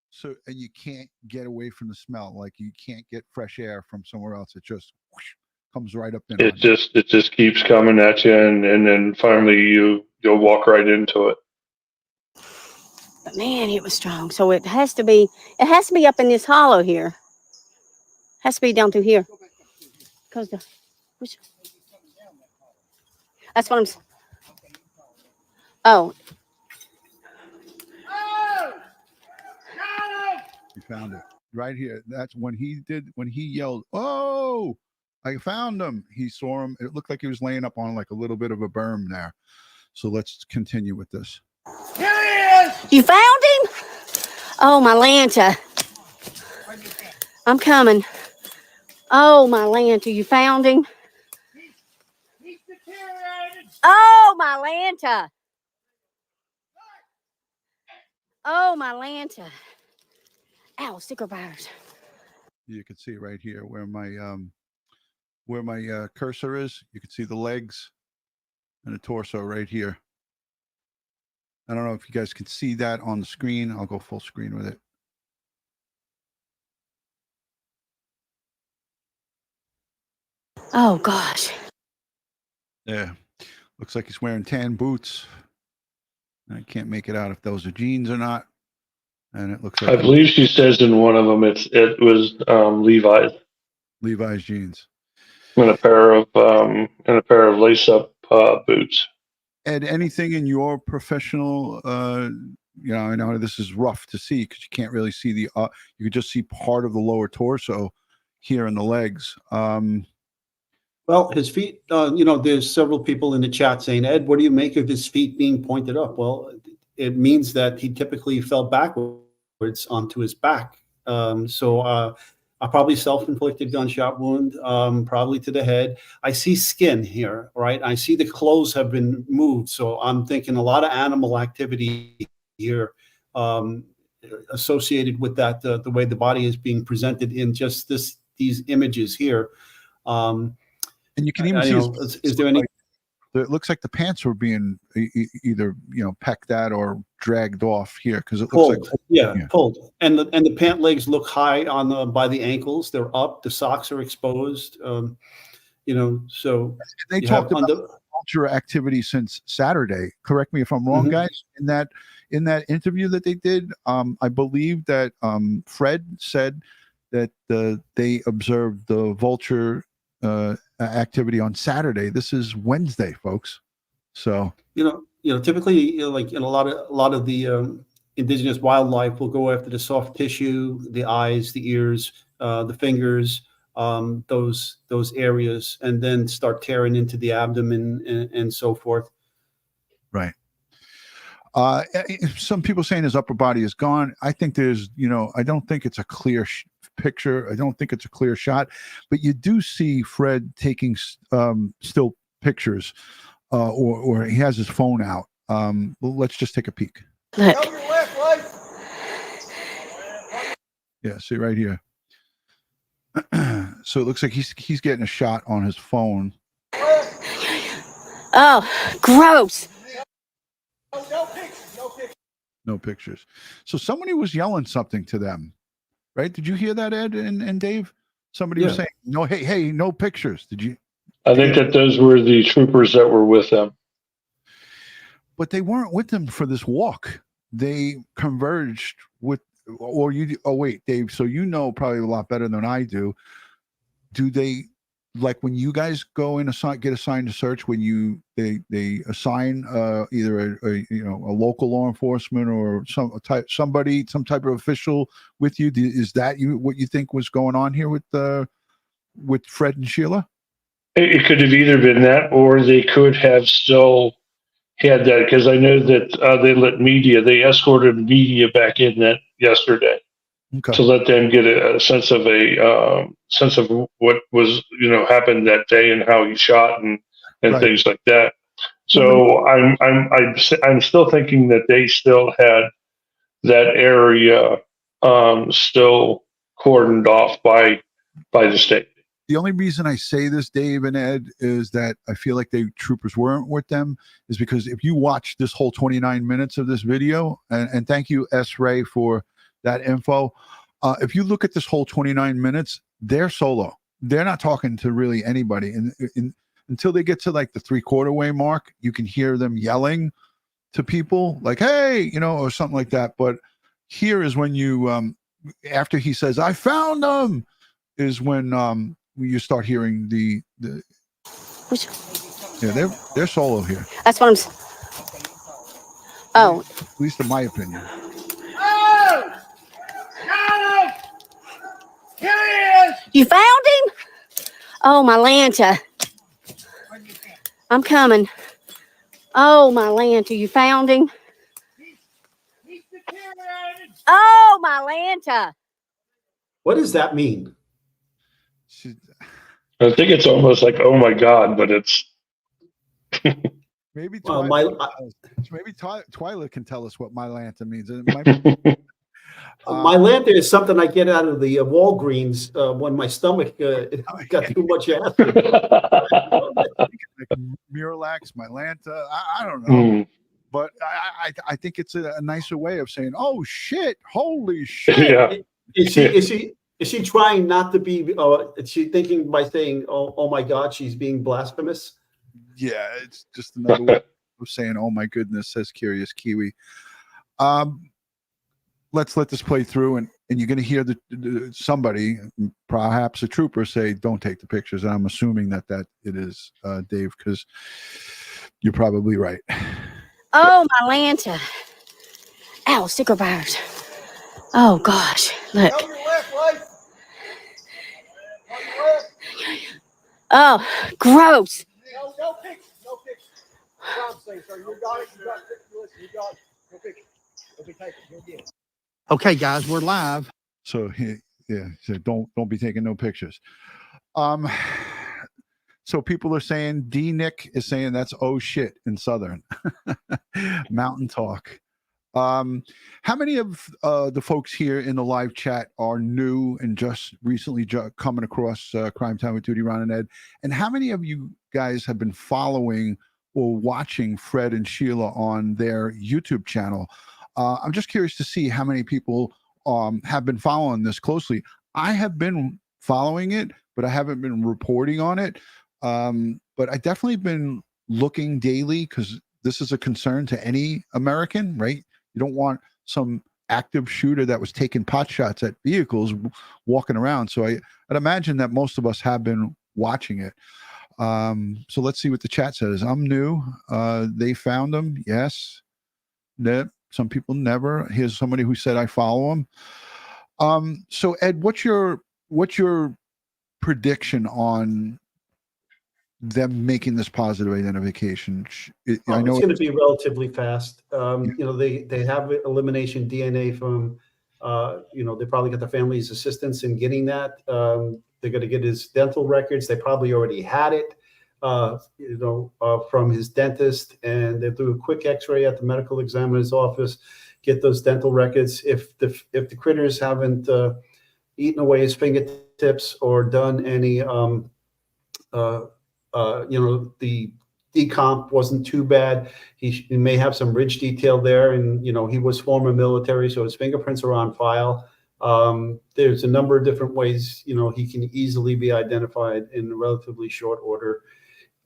So, and you can't get away from the smell. Like you can't get fresh air from somewhere else. It just whoosh, comes right up in. It just keeps coming at you, and then finally you'll walk right into it. but man, it was strong. So it has to be up in this hollow here. Has to be down through here. Because that's what I'm. Oh. You found it right here. That's when he yelled, "Oh, I found him." He saw him. It looked like he was laying up on like a little bit of a berm there. So let's continue with this. Here he is! You found him? Oh, my Lanta. I'm coming. Oh, my Lanta, you found him? Oh, my Lanta. Oh, my Lanta. Ow, sticker bars. You can see right here where my cursor is. You can see the legs and the torso right here. I don't know if you guys can see that on the screen. I'll go full screen with it. Oh, gosh. Yeah. Looks like he's wearing tan boots. I can't make it out if those are jeans or not. And it looks like I believe she says in one of them it was Levi's jeans. and a pair of lace up boots. Ed, anything in your professional, I know this is rough to see because you can't really see you could just see part of the lower torso here in the legs. Well, his feet, there's several people in the chat saying, Ed, what do you make of his feet being pointed up? Well, it means that he typically fell backwards onto his back. So a probably self-inflicted gunshot wound, probably to the head. I see skin here, right? I see the clothes have been moved. So I'm thinking a lot of animal activity here associated with that, the way the body is being presented in just these images here. And you can even see, is there any? It looks like the pants were being either pecked at or dragged off here because it pulled. looks like Pulled. And the pant legs look high by the ankles. They're up. The socks are exposed. So they talked about vulture activity since Saturday. Correct me if I'm wrong, guys. In that interview that they did, I believe that Fred said that they observed the vulture activity on Saturday. This is Wednesday, folks. So typically, like in a lot of the indigenous wildlife will go after the soft tissue, the eyes, the ears, the fingers, those areas, and then start tearing into the abdomen and so forth. Right. Some people saying his upper body is gone. I think there's, I don't think it's a clear picture. I don't think it's a clear shot, but you do see Fred taking still pictures, or he has his phone out. Let's just take a peek. Look. Yeah, see right here. So it looks like he's getting a shot on his phone. Oh, gross. No pictures. So somebody was yelling something to them, right? Did you hear that, Ed and Dave? Somebody was saying, "No, hey, no pictures." Did you? I think that those were the troopers that were with them. But they weren't with them for this walk. They converged with, oh wait, Dave. So probably a lot better than I do. Do they, like when you guys go in get assigned to search, when they assign either a local law enforcement or some type of official with you? Is that what you think was going on here with Fred and Sheila? It could have either been that, or they could have still had that, because I know that they escorted media back in that yesterday. Okay. To let them get a sense of what was happened that day and how he shot and right. Things like that. So I'm still thinking that they still had that area still cordoned off by the state. The only reason I say this, Dave and Ed, is that I feel like the troopers weren't with them, is because if you watch this whole 29 minutes of this video, and thank you, S. Ray, for that info. If you look at this whole 29 minutes, they're solo. They're not talking to really anybody. And until they get to like the 3/4 way mark, you can hear them yelling to people like, hey, or something like that. But here is when you, after he says, I found them, is when you start hearing the yeah, they're solo here. That's what I'm. Oh. At least in my opinion. Here he is! You found him? Oh, my Lanta. I'm coming. Oh, my Lanta, you found him? Oh, my Lanta. What does that mean? I think it's almost like, oh my God, but it's. Maybe Well, Twyla can tell us what Mylanta means. It might be, my Lanta is something I get out of the Walgreens when my stomach got too much acid. like Miralax, Mylanta. I don't know. But I think it's a nicer way of saying, "Oh shit, holy shit." Yeah. Is she trying not to be? Is she thinking by saying, "Oh my God," she's being blasphemous? Yeah, it's just another way of saying, "Oh my goodness," says Curious Kiwi. Let's let this play through, and you're going to hear somebody, perhaps a trooper, say, "Don't take the pictures." And I'm assuming that it is Dave, because you're probably right. Oh, my Lanta. Ow, sticker bars. Oh, gosh. Look. Oh, gross. No picture. No picture. I'm saying, sir, you got it. Listen, you got it. No picture. It'll be taken. You'll get it. Okay, guys, we're live. So he said, don't be taking no pictures. So people are saying, D-Nick is saying that's oh shit in Southern. Mountain Talk. How many of the folks here in the live chat are new and just recently coming across Crime Time with DutyRon and Ed? And how many of you guys have been following or watching Fred and Sheila on their YouTube channel? I'm just curious to see how many people have been following this closely. I have been following it, but I haven't been reporting on it. But I definitely been looking daily, because this is a concern to any American, right? You don't want some active shooter that was taking pot shots at vehicles walking around. So I'd imagine that most of us have been watching it. So let's see what the chat says. I'm new. They found them. Yes. Some people never. Here's somebody who said I follow them. So Ed, what's your prediction on them making this positive identification? I know it's going to be relatively fast. You know, they have elimination DNA from, you know, they probably got the family's assistance in getting that. They're going to get his dental records. They probably already had it, you know, from his dentist, and they do a quick X-ray at the medical examiner's office, get those dental records. If the critters haven't eaten away his fingertips or done any, you know, the decomp wasn't too bad. He may have some ridge detail there, and you know, he was former military, so his fingerprints are on file. There's a number of different ways, you know, he can easily be identified in relatively short order.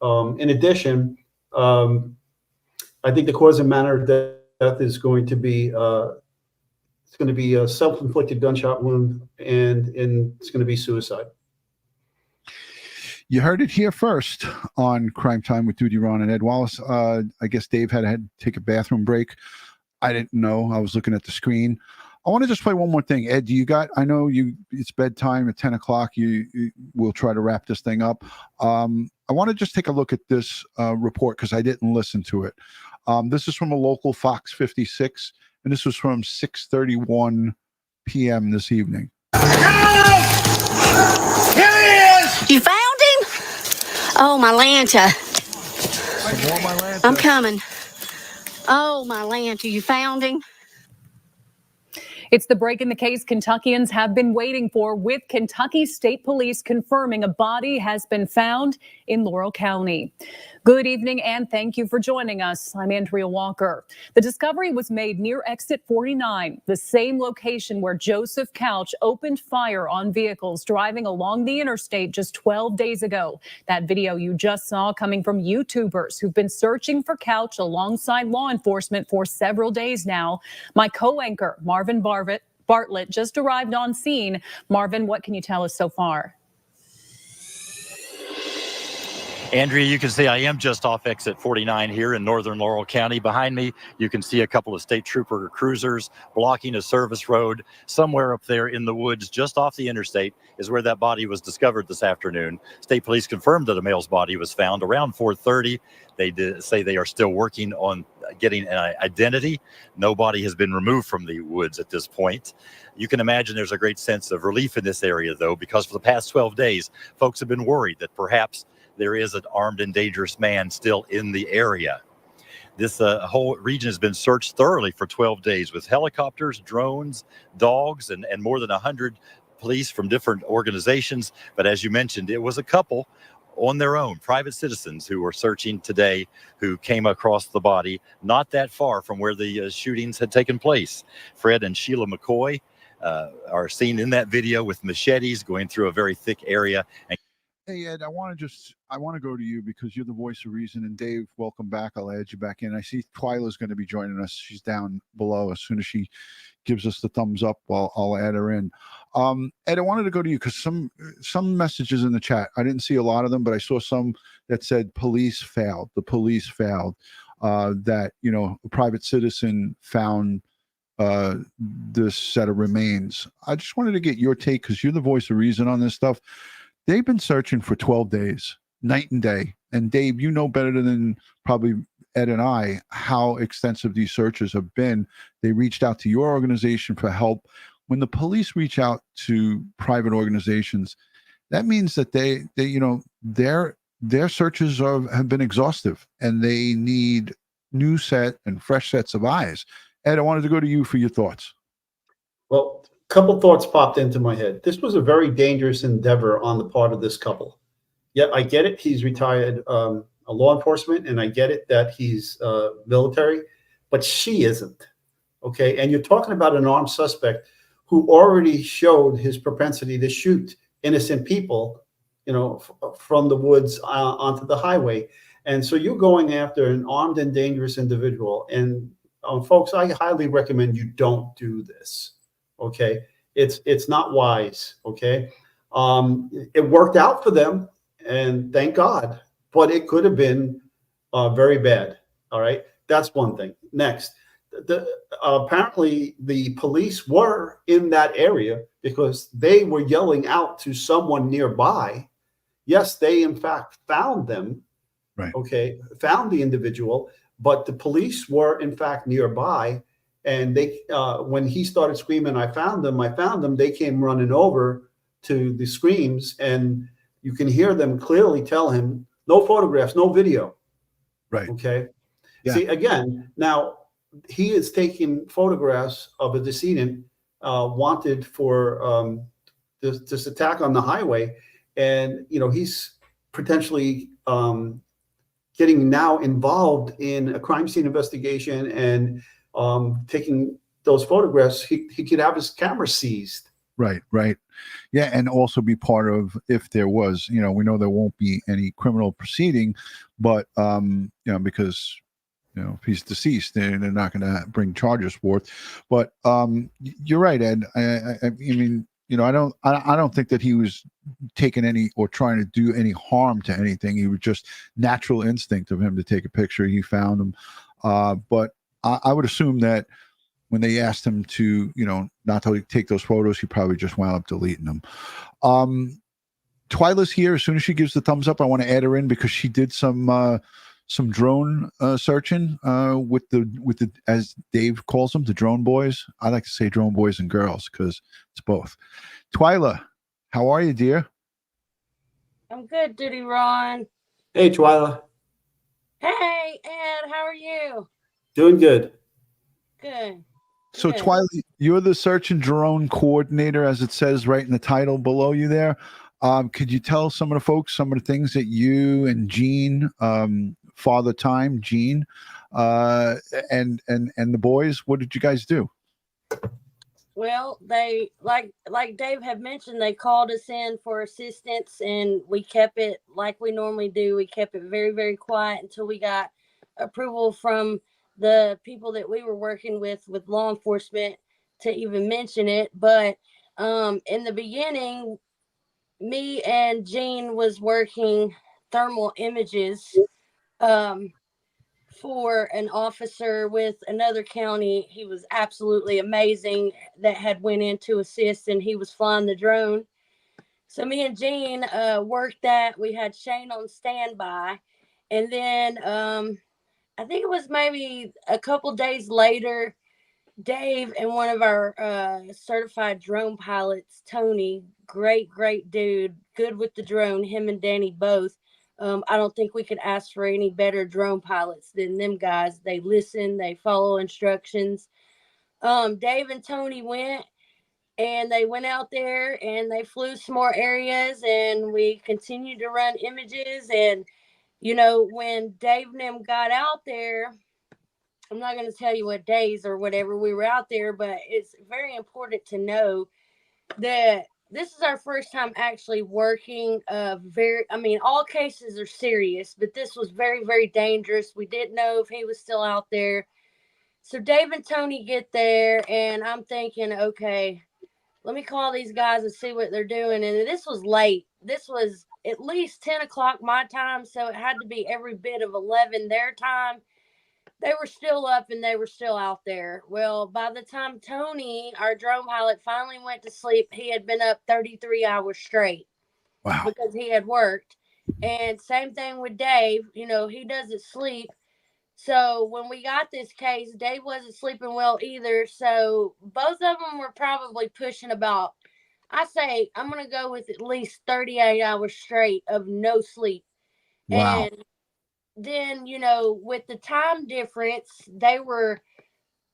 In addition, I think the cause and manner of death is going to be it's going to be a self-inflicted gunshot wound, and it's going to be suicide. You heard it here first on Crime Time with DutyRon and Ed Wallace. I guess Dave had to take a bathroom break. I didn't know. I was looking at the screen. I want to just play one more thing. Ed, I know it's bedtime at 10 o'clock. We'll try to wrap this thing up. I want to just take a look at this report, because I didn't listen to it. This is from a local Fox 56, and this was from 6:31 p.m. this evening. You found him? Oh, my Lanta. I'm coming. Oh, my Lanta, you found him? It's the break in the case Kentuckians have been waiting for, with Kentucky State Police confirming a body has been found in Laurel County. Good evening, and thank you for joining us. I'm Andrea Walker. The discovery was made near exit 49, the same location where Joseph Couch opened fire on vehicles driving along the interstate just 12 days ago. That video you just saw coming from YouTubers who've been searching for Couch alongside law enforcement for several days now. My co-anchor, Marvin Bartlett, just arrived on scene. Marvin, what can you tell us so far? Andrea, you can see I am just off exit 49 here in northern Laurel County. Behind me, you can see a couple of state trooper cruisers blocking a service road. Somewhere up there in the woods, just off the interstate, is where that body was discovered this afternoon. State police confirmed that a male's body was found around 4:30. They did say they are still working on getting an identity. Nobody has been removed from the woods at this point. You can imagine there's a great sense of relief in this area, though, because for the past 12 days, folks have been worried that perhaps there is an armed and dangerous man still in the area. This whole region has been searched thoroughly for 12 days with helicopters, drones, dogs, and more than 100 police from different organizations. But as you mentioned, it was a couple on their own, private citizens who were searching today, who came across the body not that far from where the shootings had taken place. Fred and Sheila McCoy are seen in that video with machetes going through a very thick area. Hey, Ed, I want to go to you because you're the voice of reason. And Dave, welcome back. I'll add you back in. I see Twyla's going to be joining us. She's down below. As soon as she gives us the thumbs up, I'll add her in. Ed, I wanted to go to you because some messages in the chat, I didn't see a lot of them, but I saw some that said police failed. The police failed. That, a private citizen found this set of remains. I just wanted to get your take because you're the voice of reason on this stuff. They've been searching for 12 days, night and day. And Dave, you know better than probably Ed and I how extensive these searches have been. They reached out to your organization for help. When the police reach out to private organizations, that means that their searches have been exhaustive and they need new set and fresh sets of eyes. Ed, I wanted to go to you for your thoughts. Well, a couple thoughts popped into my head. This was a very dangerous endeavor on the part of this couple. Yeah, I get it. He's retired law enforcement, and I get it that he's military, but she isn't. Okay, and you're talking about an armed suspect who already showed his propensity to shoot innocent people, from the woods onto the highway. And so you're going after an armed and dangerous individual. And folks, I highly recommend you don't do this. Okay, it's not wise. Okay, it worked out for them, and thank God. But it could have been very bad. All right, that's one thing. Next, apparently the police were in that area because they were yelling out to someone nearby. Yes, they in fact found them. Right. Okay, found the individual, but the police were in fact nearby. And they, when he started screaming, I found them, they came running over to the screams, and you can hear them clearly tell him, no photographs, no video. Right. Okay. Yeah. See, again, now he is taking photographs of a decedent wanted for this attack on the highway. And, he's potentially getting now involved in a crime scene investigation and taking those photographs. He could have his camera seized. Right. Yeah, and also be part of, if there was, we know there won't be any criminal proceeding, but because if he's deceased, they're not going to bring charges forth. But you're right, Ed. I mean, I don't think that he was taking any or trying to do any harm to anything. He was just natural instinct of him to take a picture. He found him, but I would assume that when they asked him to, not to take those photos, he probably just wound up deleting them. Twyla's here. As soon as she gives the thumbs up, I want to add her in because she did some drone searching with the, as Dave calls them, the drone boys. I like to say drone boys and girls because it's both. Twyla, how are you, dear? I'm good, DutyRon. Hey, Twyla. Hey, Ed, how are you? Doing good. Good. So, Good. Twyla, you're the search and drone coordinator, as it says right in the title below you there. Could you tell some of the folks some of the things that you and Gene, Father Time, Gene, and the boys, what did you guys do? Well, they like Dave had mentioned, they called us in for assistance, and we kept it like we normally do. We kept it very, very quiet until we got approval from the people that we were working with law enforcement to even mention it. But in the beginning, me and Gene was working thermal images for an officer with another county. He was absolutely amazing that had went in to assist, and he was flying the drone. So me and Gene worked that. We had Shane on standby, and then I think it was maybe a couple days later, Dave and one of our certified drone pilots, Tony, great dude, good with the drone, him and Danny both. I don't think we could ask for any better drone pilots than them guys. They listen, they follow instructions. Dave and Tony went and they went out there and they flew some more areas, and we continued to run images. And, when Dave and them got out there, I'm not going to tell you what days or whatever we were out there, but it's very important to know that this is our first time actually working. All cases are serious, but this was very, very dangerous. We didn't know if he was still out there. So Dave and Tony get there, and I'm thinking, okay, let me call these guys and see what they're doing. And this was late. This was at least 10 o'clock my time, so it had to be every bit of 11 their time. They were still up and they were still out there. Well, by the time Tony, our drone pilot, finally went to sleep, he had been up 33 hours straight. Wow. Because he had worked. And same thing with Dave, he doesn't sleep. So when we got this case, Dave wasn't sleeping well either. So both of them were probably pushing about, I say, I'm going to go with at least 38 hours straight of no sleep. Wow. And then, with the time difference, they were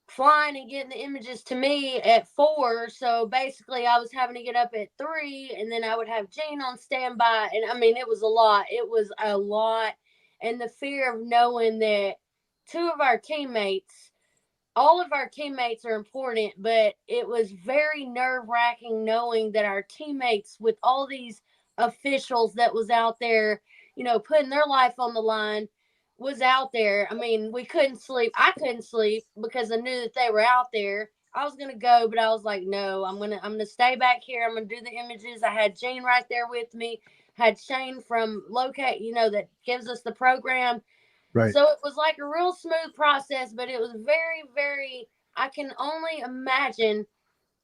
flying and getting the images to me at 4. So basically I was having to get up at 3, and then I would have Jane on standby. And it was a lot. It was a lot. And the fear of knowing that all of our teammates are important, but it was very nerve-wracking knowing that our teammates, with all these officials that was out there, putting their life on the line, was out there. We couldn't sleep. I couldn't sleep because I knew that they were out there. I was gonna go, but I was like, no, I'm gonna stay back here. I'm gonna do the images. I had Jane right there with me. Had Shane from Locate, that gives us the program. Right. So it was like a real smooth process, but it was very, very, I can only imagine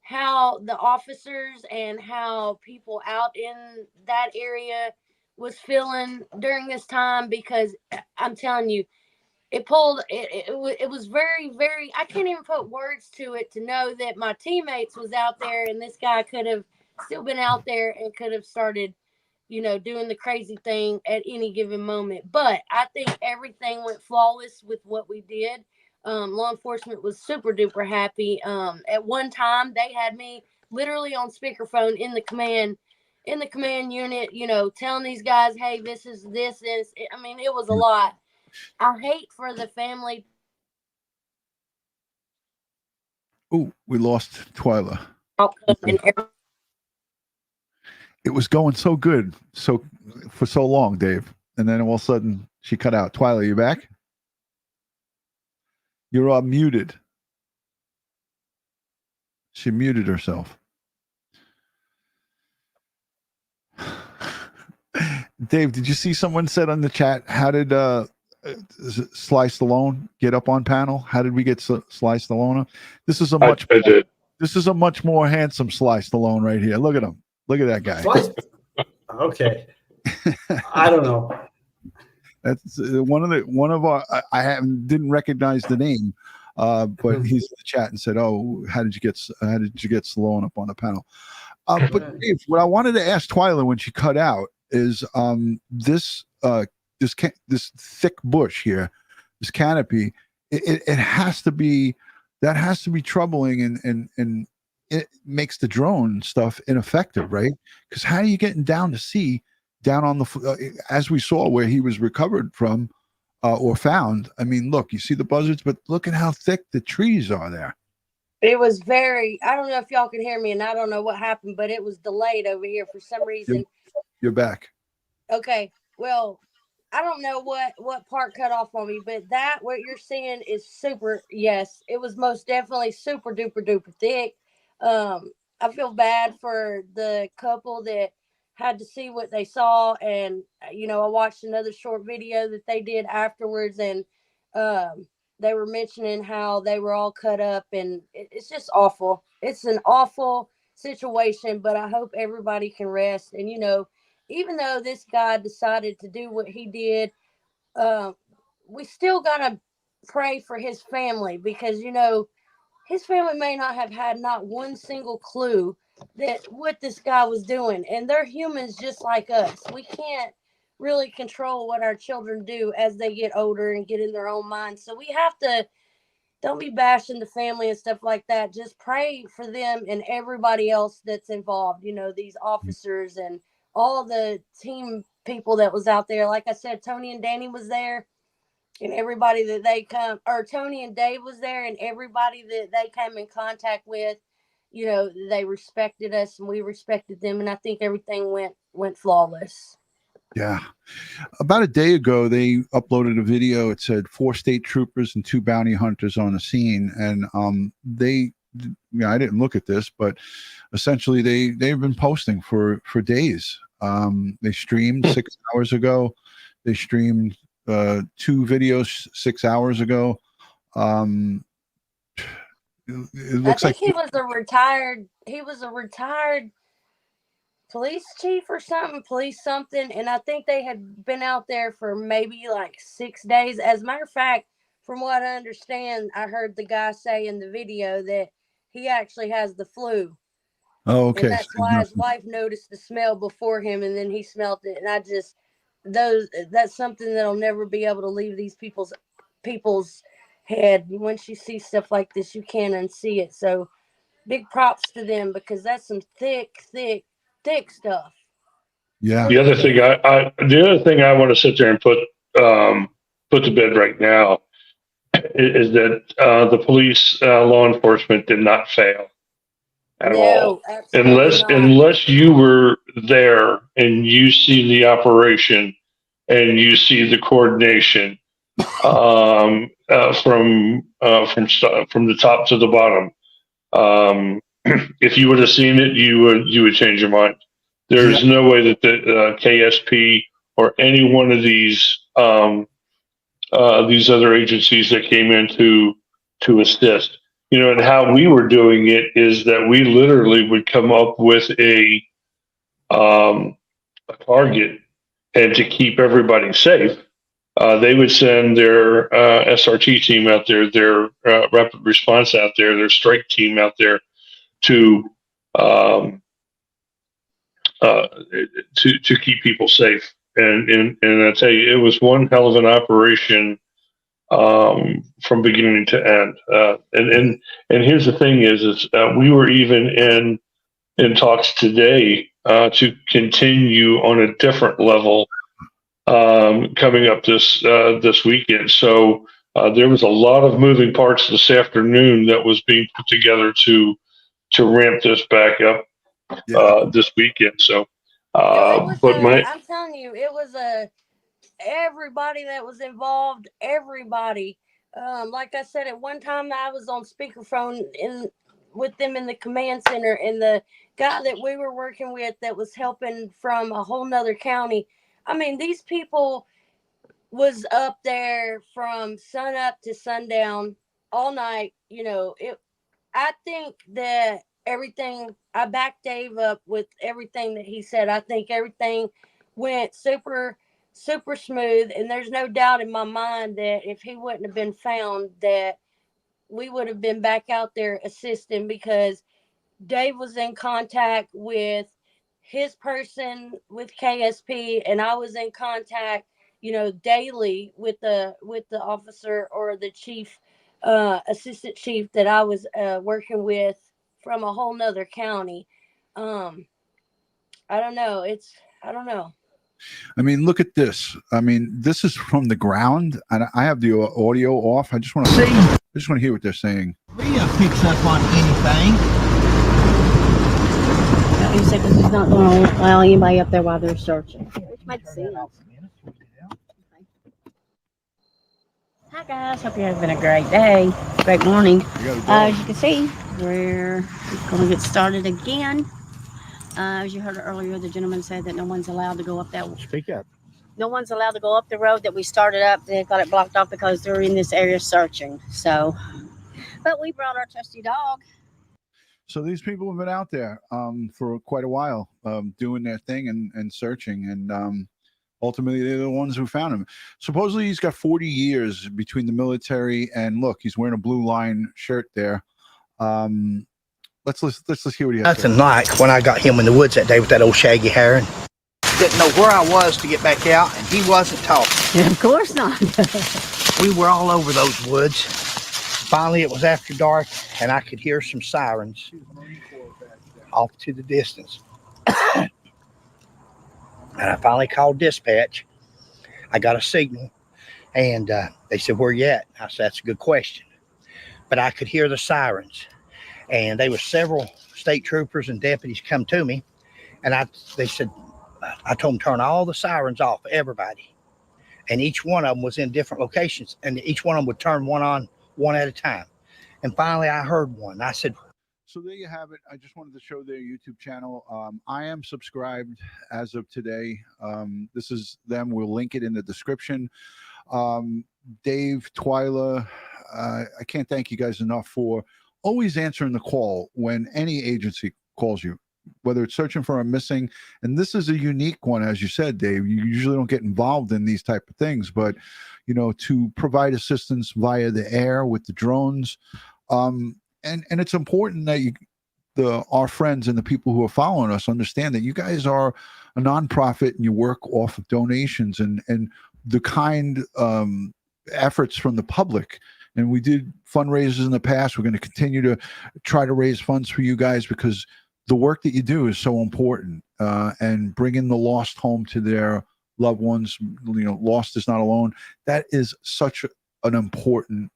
how the officers and how people out in that area was feeling during this time, because I'm telling you, it was very, very, I can't even put words to it to know that my teammates was out there, and this guy could have still been out there and could have started doing the crazy thing at any given moment. But I think everything went flawless with what we did. Law enforcement was super duper happy. At one time, they had me literally on speakerphone in the command unit, telling these guys, hey, this is this is. It was a lot. I hate for the family. Oh, we lost Twyla. And It was going so good for so long, Dave, and then all of a sudden she cut out. Twyla, you back? You're muted. She muted herself. Dave, did you see someone said on the chat, how did Sly Stallone get up on panel? How did we get Sly Stallone? This is a much more handsome Sly Stallone right here. Look at him. Look at that guy. Okay. I don't know. That's one of our. I didn't recognize the name, but he's in the chat and said, "Oh, how did you get Stallone up on the panel?" But Dave, what I wanted to ask Twyla when she cut out is this thick bush here, this canopy. It has to be troubling, and it makes the drone stuff ineffective, right? Because how are you getting down to sea, down on the as we saw where he was recovered from or found? Look, you see the buzzards, but look at how thick the trees are there. It was very, I don't know if y'all can hear me, and I don't know what happened, but it was delayed over here for some reason. You're back. Okay. Well, I don't know what part cut off on me, but what you're seeing is super. Yes, it was most definitely super duper duper thick. I feel bad for the couple that had to see what they saw, and I watched another short video that they did afterwards, and they were mentioning how they were all cut up, and it's just awful. It's an awful situation, but I hope everybody can rest. And even though this guy decided to do what he did, we still gotta pray for his family, because his family may not have had not one single clue that what this guy was doing, and they're humans just like us. We can't really control what our children do as they get older and get in their own minds, so we have to don't be bashing the family and stuff like that. Just pray for them and everybody else that's involved, these officers and all the team people that was out there. Like I said, Tony and Danny was there, and everybody that Tony and Dave was there, and everybody that they came in contact with, they respected us and we respected them. And I think everything went flawless. Yeah. About a day ago, they uploaded a video. It said 4 state troopers and 2 bounty hunters on the scene. And I didn't look at this, but essentially they've been posting for days. They streamed 6 hours ago. They streamed 2 videos 6 hours ago. It looks I think like he was a retired police chief or something, and I think they had been out there for maybe like 6 days. As a matter of fact, from what I understand, I heard the guy say in the video that he actually has the flu. Oh, okay. And that's why his wife noticed the smell before him, and then he smelled it. And that's something that'll never be able to leave these people's head. Once you see stuff like this, you can't unsee it. So big props to them, because that's some thick stuff. Yeah. The other thing I want to sit there and put to bed right now is that the police, law enforcement did not fail at all. Unless you were there and you see the operation and you see the coordination from the top to the bottom. If you would have seen it, you would change your mind. There's no way that the KSP or any one of these other agencies that came in to assist, and how we were doing it is that we literally would come up with a target, and to keep everybody safe, they would send their SRT team out there, their rapid response out there, their strike team out there to keep people safe. And I tell you, it was one hell of an operation from beginning to end. And here's the thing is we were even in talks today to continue on a different level coming up this weekend. So there was a lot of moving parts this afternoon that was being put together to ramp this back up this weekend. So, I'm telling you, it was everybody that was involved, everybody. Like I said, at one time I was on speakerphone with them in the command center, and the guy that we were working with that was helping from a whole nother county. I mean, these people was up there from sun up to sundown all night. I think that I backed Dave up with everything that he said. I think everything went super, super smooth. And there's no doubt in my mind that if he wouldn't have been found, that we would have been back out there assisting, because Dave was in contact with his person with KSP, and I was in contact, daily with the officer or the chief, assistant chief that I was working with from a whole nother county. I don't know. I don't know. I mean, look at this. I mean, this is from the ground, and I have the audio off. I just want to hear what they're saying. Rhea picks up on anything. He said because he's not going to allow anybody up there while they're searching. Which makes sense. Hi guys, hope you're having a great day, great morning. As you can see, we're going to get started again. As you heard earlier, the gentleman said that no one's allowed to go up that. Speak up. No one's allowed to go up the road that we started up. They got it blocked off because they're in this area searching. So, but we brought our trusty dog. So these people have been out there for quite a while, doing their thing and searching. And ultimately they're the ones who found him. Supposedly he's got 40 years between the military and look, he's wearing a blue line shirt there. Let's hear what he has to say. Nothing like when I got him in the woods that day with that old shaggy hair and didn't know where I was to get back out, and he wasn't talking. Of course not. We were all over those woods. Finally, it was after dark, and I could hear some sirens off to the distance. And I finally called dispatch. I got a signal, and they said, "Where you at?" I said, "That's a good question." But I could hear the sirens, and there were several state troopers and deputies come to me, and they said, I told them turn all the sirens off, everybody. And each one of them was in different locations, and each one of them would turn one on, one at a time. And finally, I heard one. I said, so there you have it. I just wanted to show their YouTube channel. I am subscribed as of today. This is them. We'll link it in the description. Dave, Twyla, I can't thank you guys enough for always answering the call when any agency calls you, whether it's searching for a missing. And this is a unique one, as you said, Dave. You usually don't get involved in these type of things, but to provide assistance via the air with the drones. And it's important that our friends and the people who are following us understand that you guys are a nonprofit and you work off of donations and the kind efforts from the public. And we did fundraisers in the past. We're going to continue to try to raise funds for you guys because the work that you do is so important, and bringing the lost home to their loved ones, lost is not alone. That is such an important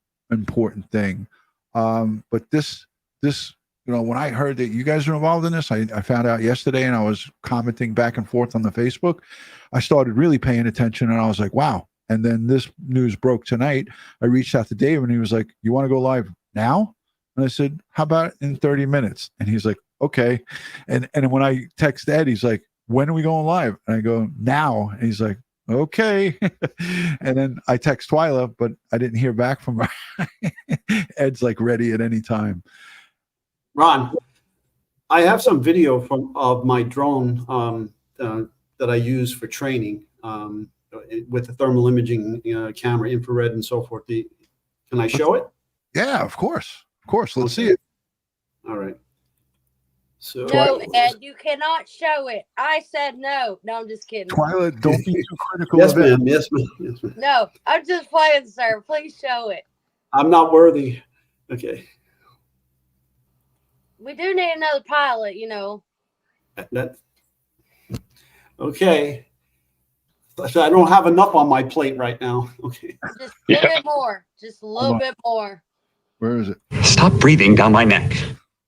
thing. But this, when I heard that you guys are involved in this, I found out yesterday and I was commenting back and forth on the Facebook. I started really paying attention and I was like, wow. And then this news broke tonight. I reached out to Dave and he was like, you want to go live now? And I said, how about in 30 minutes? And he's like, okay. And when I text Ed, he's like, when are we going live? And I go, now. And he's like, okay. And then I text Twyla, but I didn't hear back from her. Ed's like ready at any time. Ron, I have some video of my drone that I use for training with the thermal imaging camera, infrared, and so forth. Can I show it? Yeah, of course. Let's see it. All right. So No, Ed, you cannot show it. I said no. No, I'm just kidding. Twyla, don't be too critical. Yes, of it. ma'am. Yes, ma'am. Yes, ma'am. No, I'm just playing, sir. Please show it. I'm not worthy. Okay. We do need another pilot, That. Okay. So I don't have enough on my plate right now. Okay. Just a little bit more. Just a little bit more. Where is it? Stop breathing down my neck.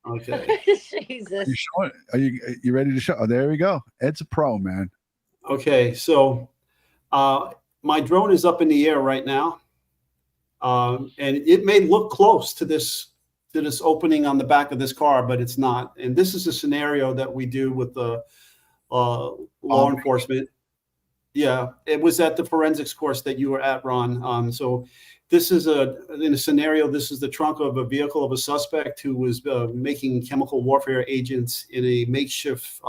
Okay. Jesus. You showing it? Are you ready to show? Oh, there we go. Ed's a pro, man. Okay. So my drone is up in the air right now. And it may look close to this opening on the back of this car, but it's not. And this is a scenario that we do with the law enforcement. Yeah, it was at the forensics course that you were at, Ron. So this is in a scenario, this is the trunk of a vehicle of a suspect who was making chemical warfare agents in a makeshift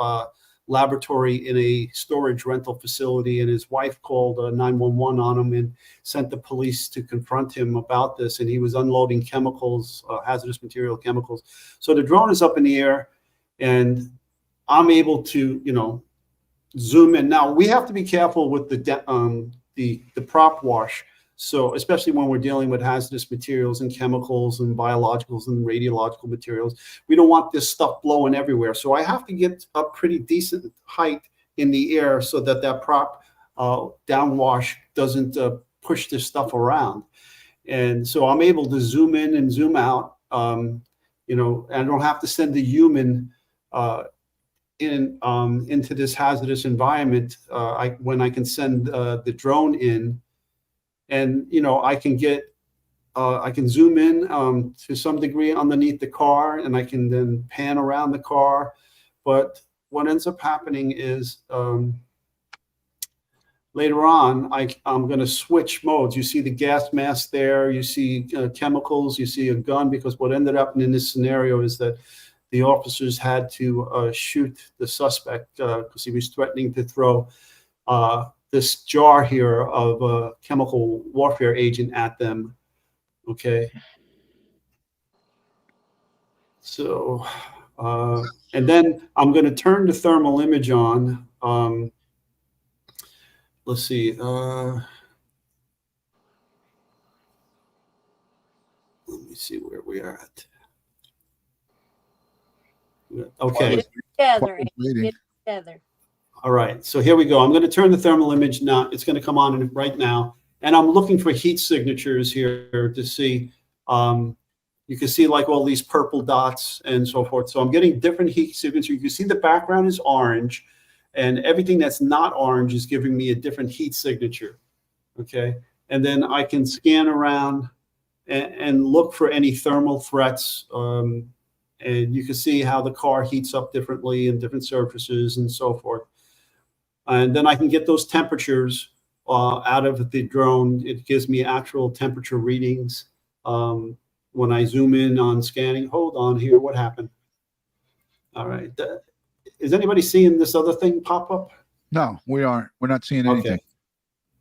laboratory in a storage rental facility. And his wife called 911 on him and sent the police to confront him about this. And he was unloading chemicals, hazardous material chemicals. So the drone is up in the air and I'm able to, zoom in. Now we have to be careful with the prop wash. So especially when we're dealing with hazardous materials and chemicals and biologicals and radiological materials, we don't want this stuff blowing everywhere. So I have to get a pretty decent height in the air so that prop downwash doesn't push this stuff around. And so I'm able to zoom in and zoom out. And I don't have to send the human into this hazardous environment when I can send the drone in, and I can zoom in to some degree underneath the car, and I can then pan around the car. But what ends up happening is later on I'm going to switch modes. You see the gas mask there, you see chemicals, you see a gun, because what ended up in this scenario is that the officers had to shoot the suspect because he was threatening to throw this jar here of a chemical warfare agent at them. Okay. So, and then I'm going to turn the thermal image on. Let's see. Let me see where we are at. Okay. Get together. Get together. All right. So here we go. I'm going to turn the thermal image now. It's going to come on right now. And I'm looking for heat signatures here to see. You can see like all these purple dots and so forth. So I'm getting different heat signatures. You can see the background is orange, and everything that's not orange is giving me a different heat signature. Okay. And then I can scan around and look for any thermal threats. And you can see how the car heats up differently in different surfaces and so forth. And then I can get those temperatures out of the drone. It gives me actual temperature readings. When I zoom in on scanning, hold on here, what happened? All right. Is anybody seeing this other thing pop up? No, we aren't. We're not seeing anything.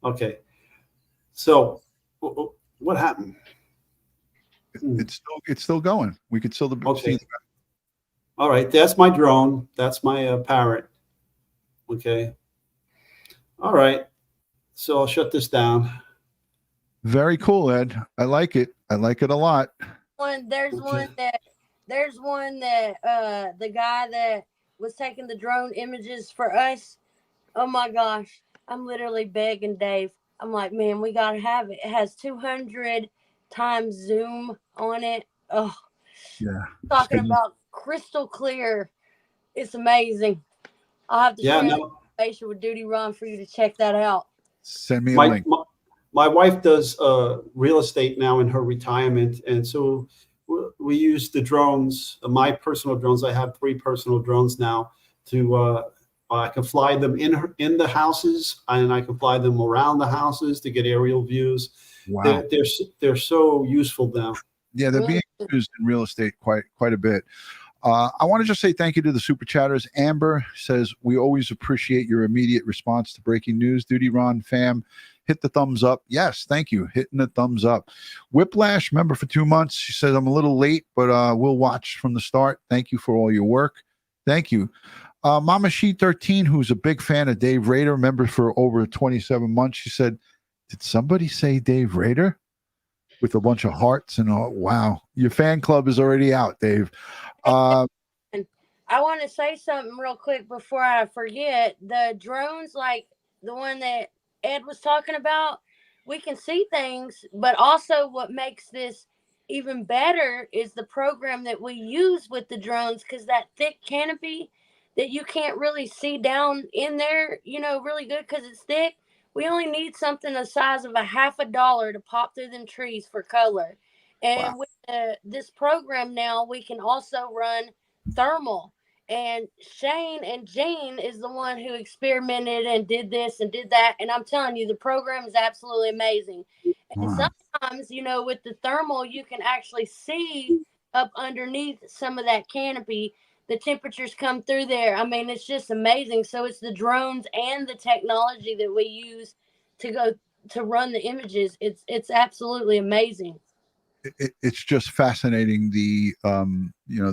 Okay. So what happened? It's still going. We could still see. All right. That's my drone. That's my Parrot. Okay. All right. So I'll shut this down. Very cool, Ed. I like it. I like it a lot. There's one that the guy that was taking the drone images for us. Oh my gosh. I'm literally begging Dave. I'm like, man, we gotta have it. It has 200 times zoom on it. Oh yeah. Talking about crystal clear. It's amazing. I'll have to share information with DutyRon for you to check that out. Send me a link. My wife does real estate now in her retirement, and so we use the drones, my personal drones. I have 3 personal drones now. I can fly them in the houses, and I can fly them around the houses to get aerial views. Wow. They're so useful now. Yeah, they're being used in real estate quite a bit. I want to just say thank you to the super chatters. Amber says, we always appreciate your immediate response to breaking news. DutyRon fam, hit the thumbs up. Yes, thank you. Hitting the thumbs up. Whiplash, member for 2 months. She says, I'm a little late, but we'll watch from the start. Thank you for all your work. Thank you. Mama She 13, who's a big fan of Dave Rader, member for over 27 months. She said, did somebody say Dave Rader? With a bunch of hearts and all. Wow. Your fan club is already out, Dave. I want to say something real quick before I forget. The drones, like the one that Ed was talking about, we can see things, but also what makes this even better is the program that we use with the drones, because that thick canopy that you can't really see down in there, really good because it's thick. We only need something the size of a $50 to pop through them trees for color. And with this program now, we can also run thermal. And Shane and Jane is the one who experimented and did this and did that. And I'm telling you, the program is absolutely amazing. And sometimes, with the thermal, you can actually see up underneath some of that canopy. The temperatures come through there. I mean, it's just amazing. So it's the drones and the technology that we use to run the images. It's absolutely amazing. It's just fascinating, the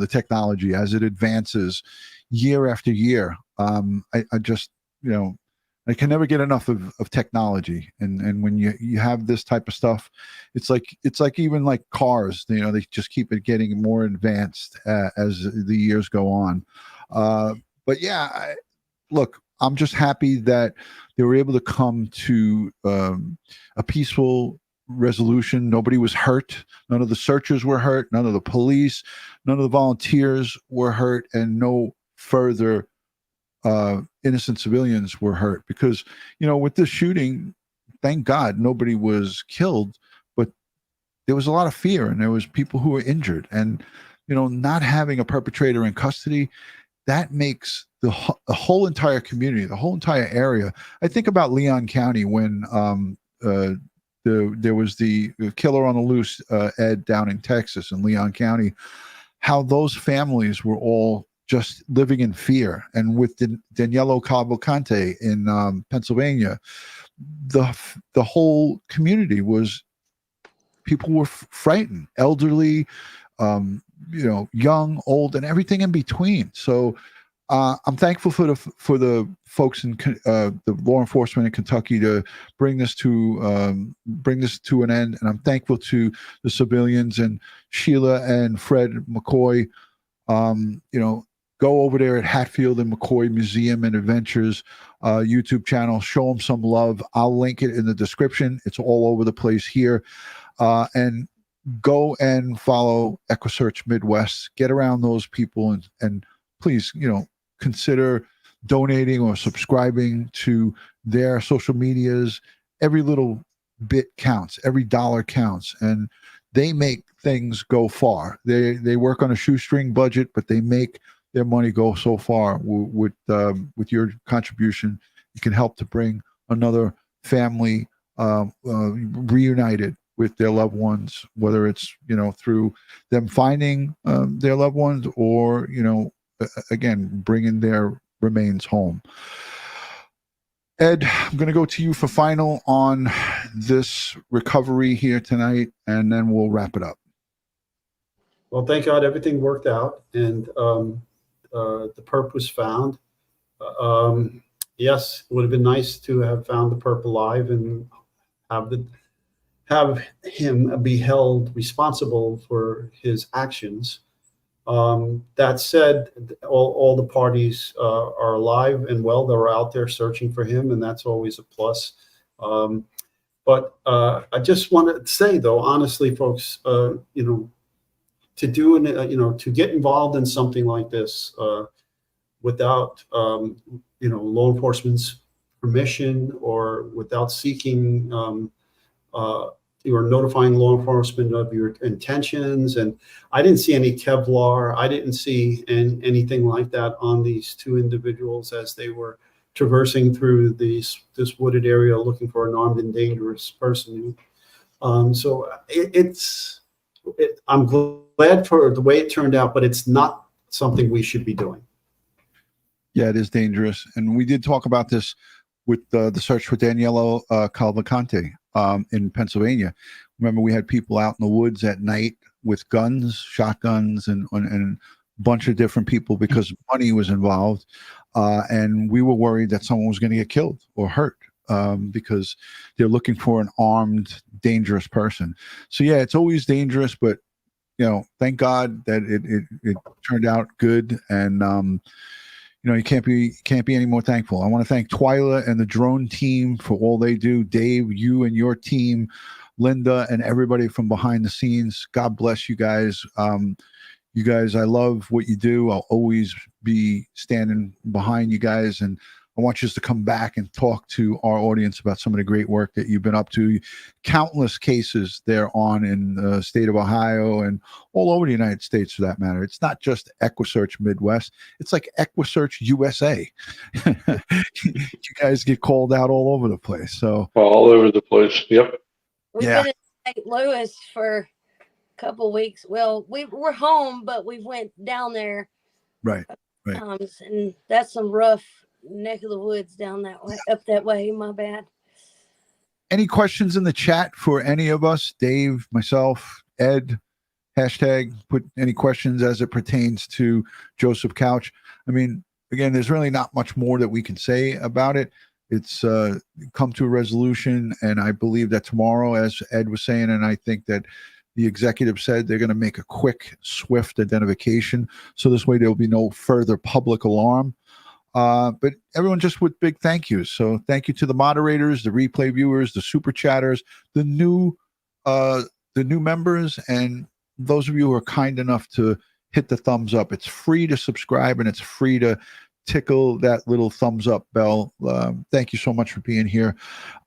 technology as it advances year after year. I just I can never get enough of technology, and when you have this type of stuff, it's like even like cars, they just keep it getting more advanced as the years go on. But yeah, look, I'm just happy that they were able to come to a peaceful resolution. Nobody was hurt. None of the searchers were hurt. None of the police, none of the volunteers were hurt, and no further innocent civilians were hurt. Because with this shooting, thank God nobody was killed, but there was a lot of fear, and there was people who were injured, and not having a perpetrator in custody, that makes the whole entire community, the whole entire area. I think about Leon County when there was the killer on the loose, Ed, down in Texas in Leon County, how those families were all just living in fear. And with Daniello Cavalcante in Pennsylvania, the whole community was, people were frightened, elderly, young, old, and everything in between. So I'm thankful for the folks in the law enforcement in Kentucky to bring this to an end, and I'm thankful to the civilians and Sheila and Fred McCoy. Go over there at Hatfield and McCoy Museum and Adventures YouTube channel. Show them some love. I'll link it in the description. It's all over the place here. And go and follow EquiSearch Midwest. Get around those people and please, consider donating or subscribing to their social medias. Every little bit counts. Every dollar counts. And they make things go far. They work on a shoestring budget, but they make their money go so far. With your contribution, you can help to bring another family reunited with their loved ones, whether it's through them finding their loved ones or again bringing their remains home. Ed, I'm going to go to you for final on this recovery here tonight, and then we'll wrap it up. Well, thank God everything worked out, and the perp was found. Yes, it would have been nice to have found the perp alive and have him be held responsible for his actions. That said, all the parties are alive and well. They're out there searching for him, and that's always a plus. But I just want to say, though, honestly, folks, to get involved in something like this without law enforcement's permission or without seeking you are notifying law enforcement of your intentions. And I didn't see any Kevlar. I didn't see anything like that on these two individuals as they were traversing through this wooded area looking for an armed and dangerous person. So I'm glad for the way it turned out, but it's not something we should be doing. Yeah, it is dangerous. And we did talk about this with the search for Daniello Cavalcante in Pennsylvania. Remember, we had people out in the woods at night with guns, shotguns, and a bunch of different people because money was involved. And we were worried that someone was going to get killed or hurt because they're looking for an armed, dangerous person. So, yeah, it's always dangerous, but, thank God that it turned out good. And, you can't be any more thankful. I want to thank Twyla and the drone team for all they do. Dave, you and your team, Linda, and everybody from behind the scenes. God bless you guys. You guys, I love what you do. I'll always be standing behind you guys, and I want you to come back and talk to our audience about some of the great work that you've been up to. Countless cases there on in the state of Ohio and all over the United States, for that matter. It's not just EquiSearch Midwest. It's like EquiSearch USA. You guys get called out all over the place. So all over the place. Yep. We've been in St. Louis for a couple weeks. Well, we're home, but we went down there. Right. And that's some rough neck of the woods down that way, up that way. My bad. Any questions in the chat for any of us? Dave, myself, Ed, hashtag, put any questions as it pertains to Joseph Couch. I mean, again, there's really not much more that we can say about it. It's come to a resolution, and I believe that tomorrow, as Ed was saying, and I think that the executive said, they're going to make a quick, swift identification. So this way there will be no further public alarm. But everyone just with big thank yous. So thank you to the moderators, the replay viewers, the super chatters, the new members, and those of you who are kind enough to hit the thumbs up. It's free to subscribe, and it's free to tickle that little thumbs up bell. Thank you so much for being here.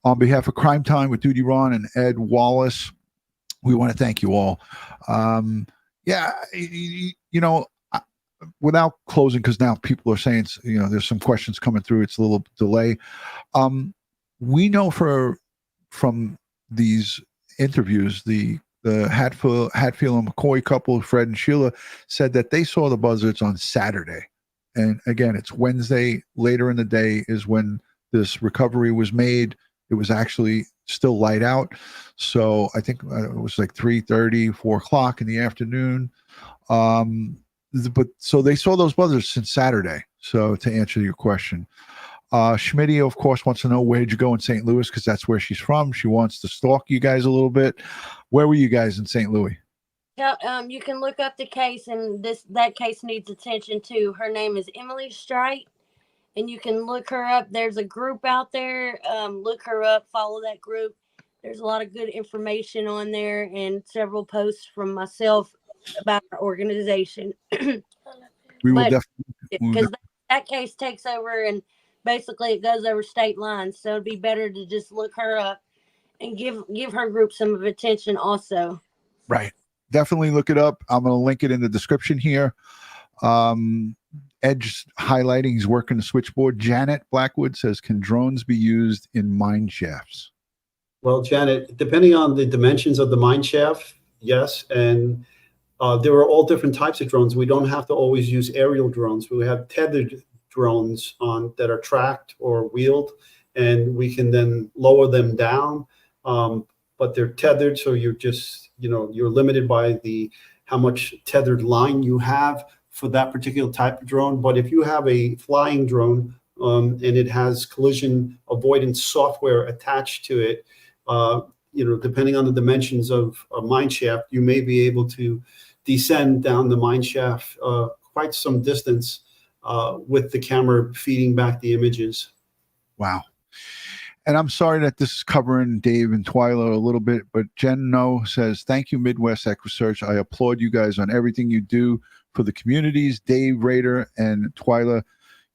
On behalf of Crime Time with DutyRon and Ed Wallace, we want to thank you all. Without closing, because now people are saying, there's some questions coming through. It's a little delay. We know from these interviews, the Hatfield and McCoy couple, Fred and Sheila, said that they saw the buzzards on Saturday. And again, it's Wednesday later in the day is when this recovery was made. It was actually still light out. So I think it was like 3:30, 4 o'clock in the afternoon. But so they saw those brothers since Saturday. So to answer your question, Schmitty, of course, wants to know, where did you go in St. Louis? Because that's where she's from. She wants to stalk you guys a little bit. Where were you guys in St. Louis? Yeah, you can look up the case, and that case needs attention too. Her name is Emily Strite, and you can look her up. There's a group out there. Look her up, follow that group. There's a lot of good information on there and several posts from myself about our organization. We will definitely. Because that case takes over, and basically it goes over state lines. So it'd be better to just look her up and give her group some of attention also. Right. Definitely look it up. I'm going to link it in the description here. Edge highlighting, he's working the switchboard. Janet Blackwood says, can drones be used in mine shafts? Well, Janet, depending on the dimensions of the mine shaft, yes. And there are all different types of drones. We don't have to always use aerial drones. We have tethered drones that are tracked or wheeled, and we can then lower them down. But they're tethered, so you're just, you're limited by how much tethered line you have for that particular type of drone. But if you have a flying drone and it has collision avoidance software attached to it, depending on the dimensions of a mine shaft, you may be able to descend down the mine shaft quite some distance with the camera feeding back the images. Wow. And I'm sorry that this is covering Dave and Twyla a little bit, but Jen No says, thank you, Midwest EquiSearch. I applaud you guys on everything you do for the communities. Dave, Rader, and Twyla,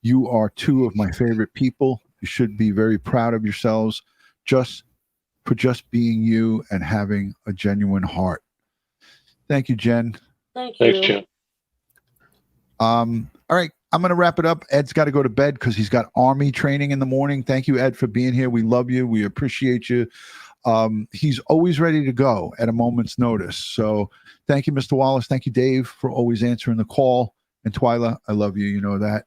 you are two of my favorite people. You should be very proud of yourselves for just being you and having a genuine heart. Thank you, Jen. Thank you. Thanks, Jen. All right, I'm going to wrap it up. Ed's got to go to bed because he's got Army training in the morning. Thank you, Ed, for being here. We love you. We appreciate you. He's always ready to go at a moment's notice. So thank you, Mr. Wallace. Thank you, Dave, for always answering the call. And Twyla, I love you. You know that.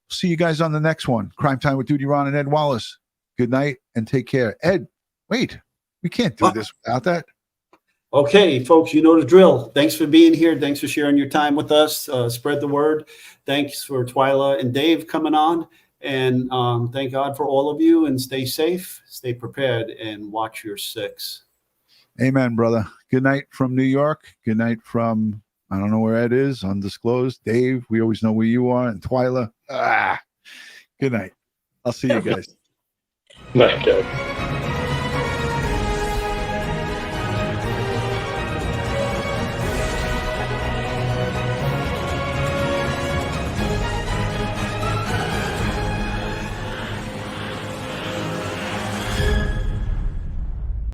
See you guys on the next one. Crime Time with DutyRon and Ed Wallace. Good night and take care. Ed, wait, we can't do this without that. Okay, folks, you know the drill. Thanks for being here. Thanks for sharing your time with us. Spread the word. Thanks for Twyla and Dave coming on. And thank God for all of you. And stay safe, stay prepared, and watch your six. Amen, brother. Good night from New York. Good night from, I don't know where Ed is, undisclosed. Dave, we always know where you are. And Twyla, good night. I'll see you guys. Night, Dad.